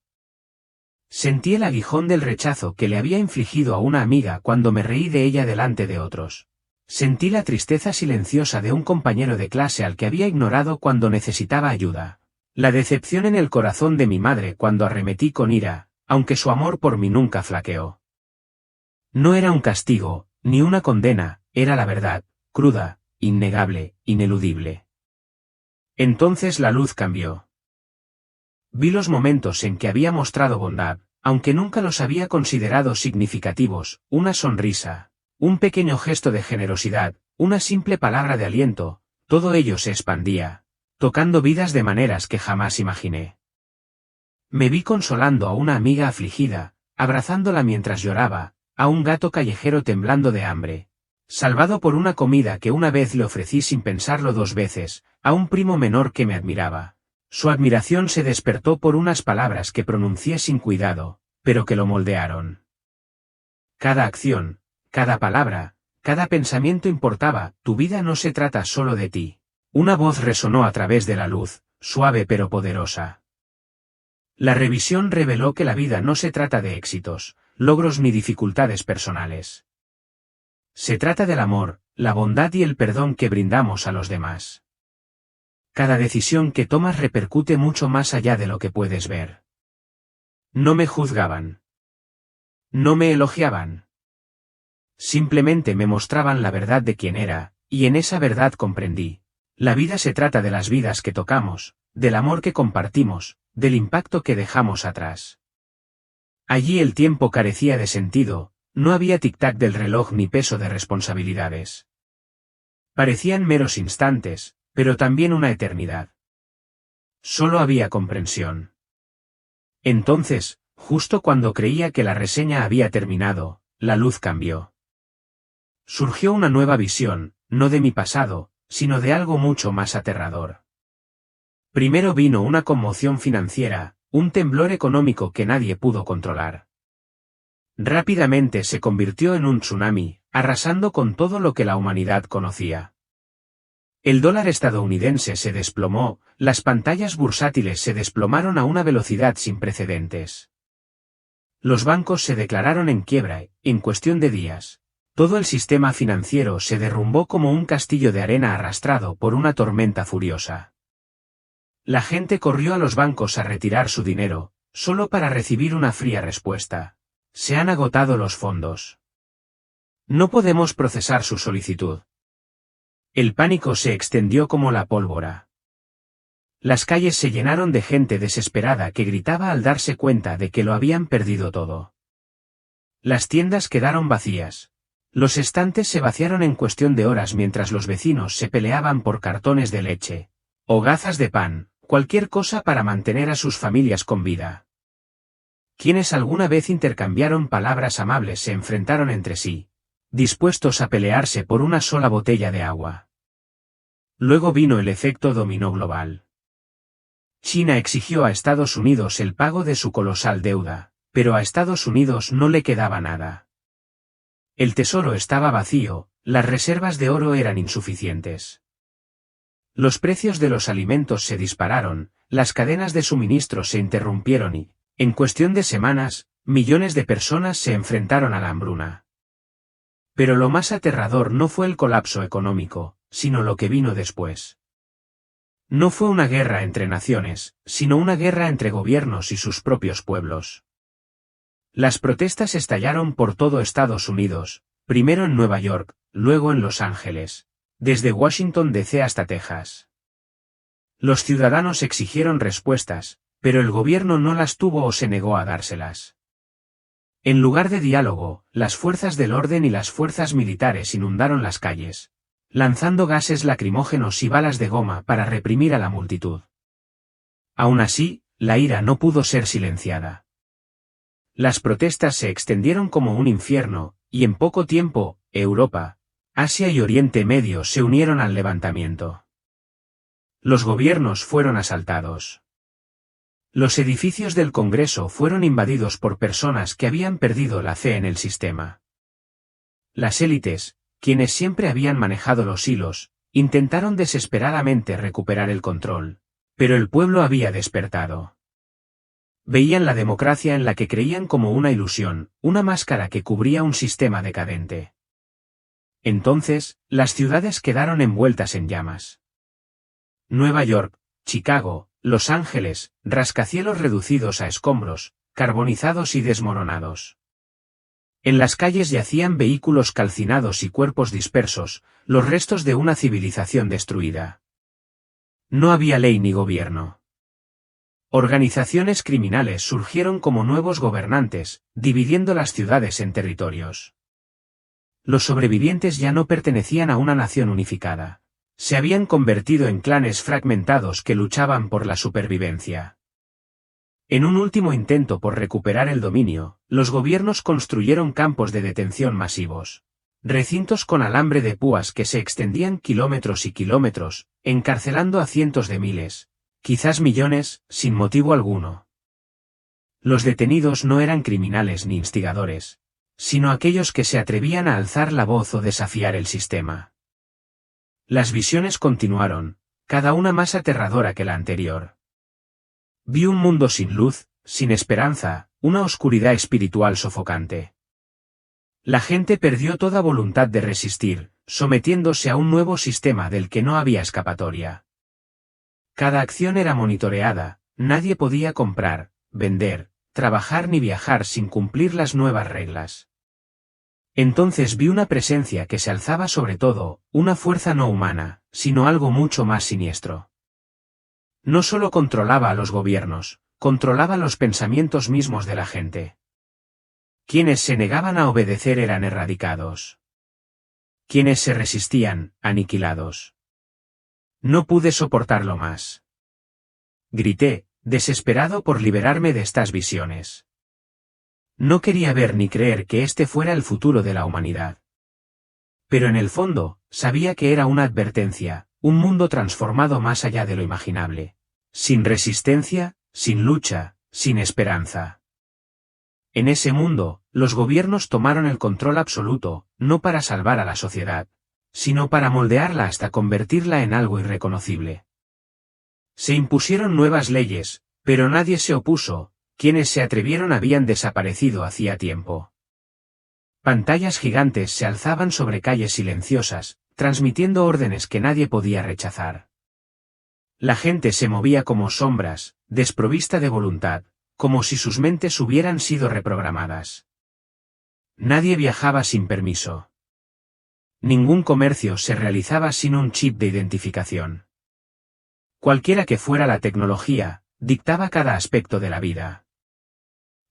Sentí el aguijón del rechazo que le había infligido a una amiga cuando me reí de ella delante de otros. Sentí la tristeza silenciosa de un compañero de clase al que había ignorado cuando necesitaba ayuda. La decepción en el corazón de mi madre cuando arremetí con ira, aunque su amor por mí nunca flaqueó. No era un castigo, ni una condena, era la verdad, cruda, innegable, ineludible. Entonces la luz cambió. Vi los momentos en que había mostrado bondad, aunque nunca los había considerado significativos, una sonrisa, un pequeño gesto de generosidad, una simple palabra de aliento, todo ello se expandía, tocando vidas de maneras que jamás imaginé. Me vi consolando a una amiga afligida, abrazándola mientras lloraba, a un gato callejero temblando de hambre, salvado por una comida que una vez le ofrecí sin pensarlo 2 veces, a un primo menor que me admiraba. Su admiración se despertó por unas palabras que pronuncié sin cuidado, pero que lo moldearon. Cada acción, cada palabra, cada pensamiento importaba, tu vida no se trata solo de ti. Una voz resonó a través de la luz, suave pero poderosa. La revisión reveló que la vida no se trata de éxitos, logros ni dificultades personales. Se trata del amor, la bondad y el perdón que brindamos a los demás. Cada decisión que tomas repercute mucho más allá de lo que puedes ver. No me juzgaban. No me elogiaban. Simplemente me mostraban la verdad de quién era, y en esa verdad comprendí. La vida se trata de las vidas que tocamos, del amor que compartimos, del impacto que dejamos atrás. Allí el tiempo carecía de sentido, no había tic-tac del reloj ni peso de responsabilidades. Parecían meros instantes, pero también una eternidad. Solo había comprensión. Entonces, justo cuando creía que la reseña había terminado, la luz cambió. Surgió una nueva visión, no de mi pasado, sino de algo mucho más aterrador. Primero vino una conmoción financiera, un temblor económico que nadie pudo controlar. Rápidamente se convirtió en un tsunami, arrasando con todo lo que la humanidad conocía. El dólar estadounidense se desplomó, las pantallas bursátiles se desplomaron a una velocidad sin precedentes. Los bancos se declararon en quiebra, en cuestión de días. Todo el sistema financiero se derrumbó como un castillo de arena arrastrado por una tormenta furiosa. La gente corrió a los bancos a retirar su dinero, solo para recibir una fría respuesta. Se han agotado los fondos. No podemos procesar su solicitud. El pánico se extendió como la pólvora. Las calles se llenaron de gente desesperada que gritaba al darse cuenta de que lo habían perdido todo. Las tiendas quedaron vacías. Los estantes se vaciaron en cuestión de horas mientras los vecinos se peleaban por cartones de leche, hogazas de pan, cualquier cosa para mantener a sus familias con vida. Quienes alguna vez intercambiaron palabras amables se enfrentaron entre sí, dispuestos a pelearse por una sola botella de agua. Luego vino el efecto dominó global. China exigió a Estados Unidos el pago de su colosal deuda, pero a Estados Unidos no le quedaba nada. El tesoro estaba vacío, las reservas de oro eran insuficientes. Los precios de los alimentos se dispararon, las cadenas de suministro se interrumpieron y, en cuestión de semanas, millones de personas se enfrentaron a la hambruna. Pero lo más aterrador no fue el colapso económico, sino lo que vino después. No fue una guerra entre naciones, sino una guerra entre gobiernos y sus propios pueblos. Las protestas estallaron por todo Estados Unidos, primero en Nueva York, luego en Los Ángeles, desde Washington D.C. hasta Texas. Los ciudadanos exigieron respuestas, pero el gobierno no las tuvo o se negó a dárselas. En lugar de diálogo, las fuerzas del orden y las fuerzas militares inundaron las calles, lanzando gases lacrimógenos y balas de goma para reprimir a la multitud. Aún así, la ira no pudo ser silenciada. Las protestas se extendieron como un infierno, y en poco tiempo, Europa, Asia y Oriente Medio se unieron al levantamiento. Los gobiernos fueron asaltados. Los edificios del Congreso fueron invadidos por personas que habían perdido la fe en el sistema. Las élites, quienes siempre habían manejado los hilos, intentaron desesperadamente recuperar el control, pero el pueblo había despertado. Veían la democracia en la que creían como una ilusión, una máscara que cubría un sistema decadente. Entonces, las ciudades quedaron envueltas en llamas. Nueva York, Chicago, Los Ángeles, rascacielos reducidos a escombros, carbonizados y desmoronados. En las calles yacían vehículos calcinados y cuerpos dispersos, los restos de una civilización destruida. No había ley ni gobierno. Organizaciones criminales surgieron como nuevos gobernantes, dividiendo las ciudades en territorios. Los sobrevivientes ya no pertenecían a una nación unificada. Se habían convertido en clanes fragmentados que luchaban por la supervivencia. En un último intento por recuperar el dominio, los gobiernos construyeron campos de detención masivos. Recintos con alambre de púas que se extendían kilómetros y kilómetros, encarcelando a cientos de miles, quizás millones, sin motivo alguno. Los detenidos no eran criminales ni instigadores, sino aquellos que se atrevían a alzar la voz o desafiar el sistema. Las visiones continuaron, cada una más aterradora que la anterior. Vi un mundo sin luz, sin esperanza, una oscuridad espiritual sofocante. La gente perdió toda voluntad de resistir, sometiéndose a un nuevo sistema del que no había escapatoria. Cada acción era monitoreada, nadie podía comprar, vender, trabajar ni viajar sin cumplir las nuevas reglas. Entonces vi una presencia que se alzaba sobre todo, una fuerza no humana, sino algo mucho más siniestro. No solo controlaba a los gobiernos, controlaba los pensamientos mismos de la gente. Quienes se negaban a obedecer eran erradicados. Quienes se resistían, aniquilados. No pude soportarlo más. Grité, desesperado por liberarme de estas visiones. No quería ver ni creer que este fuera el futuro de la humanidad. Pero en el fondo, sabía que era una advertencia, un mundo transformado más allá de lo imaginable. Sin resistencia, sin lucha, sin esperanza. En ese mundo, los gobiernos tomaron el control absoluto, no para salvar a la sociedad, sino para moldearla hasta convertirla en algo irreconocible. Se impusieron nuevas leyes, pero nadie se opuso, quienes se atrevieron habían desaparecido hacía tiempo. Pantallas gigantes se alzaban sobre calles silenciosas, transmitiendo órdenes que nadie podía rechazar. La gente se movía como sombras, desprovista de voluntad, como si sus mentes hubieran sido reprogramadas. Nadie viajaba sin permiso. Ningún comercio se realizaba sin un chip de identificación. Cualquiera que fuera la tecnología, dictaba cada aspecto de la vida.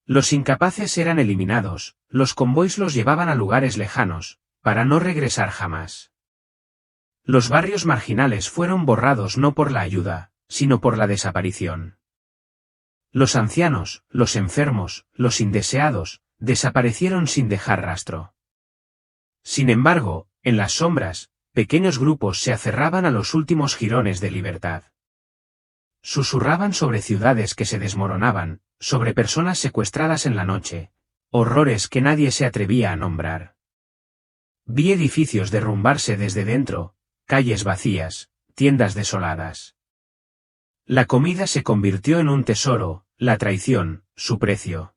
Los incapaces eran eliminados, los convoys los llevaban a lugares lejanos, para no regresar jamás. Los barrios marginales fueron borrados no por la ayuda, sino por la desaparición. Los ancianos, los enfermos, los indeseados, desaparecieron sin dejar rastro. Sin embargo, en las sombras, pequeños grupos se aferraban a los últimos jirones de libertad. Susurraban sobre ciudades que se desmoronaban, sobre personas secuestradas en la noche, horrores que nadie se atrevía a nombrar. Vi edificios derrumbarse desde dentro, calles vacías, tiendas desoladas. La comida se convirtió en un tesoro, la traición, su precio.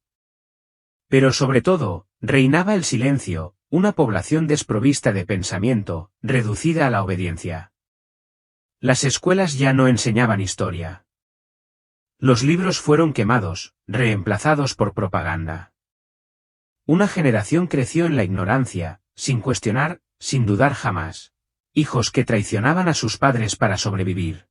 Pero sobre todo, reinaba el silencio, una población desprovista de pensamiento, reducida a la obediencia. Las escuelas ya no enseñaban historia. Los libros fueron quemados, reemplazados por propaganda. Una generación creció en la ignorancia, sin cuestionar, sin dudar jamás. Hijos que traicionaban a sus padres para sobrevivir.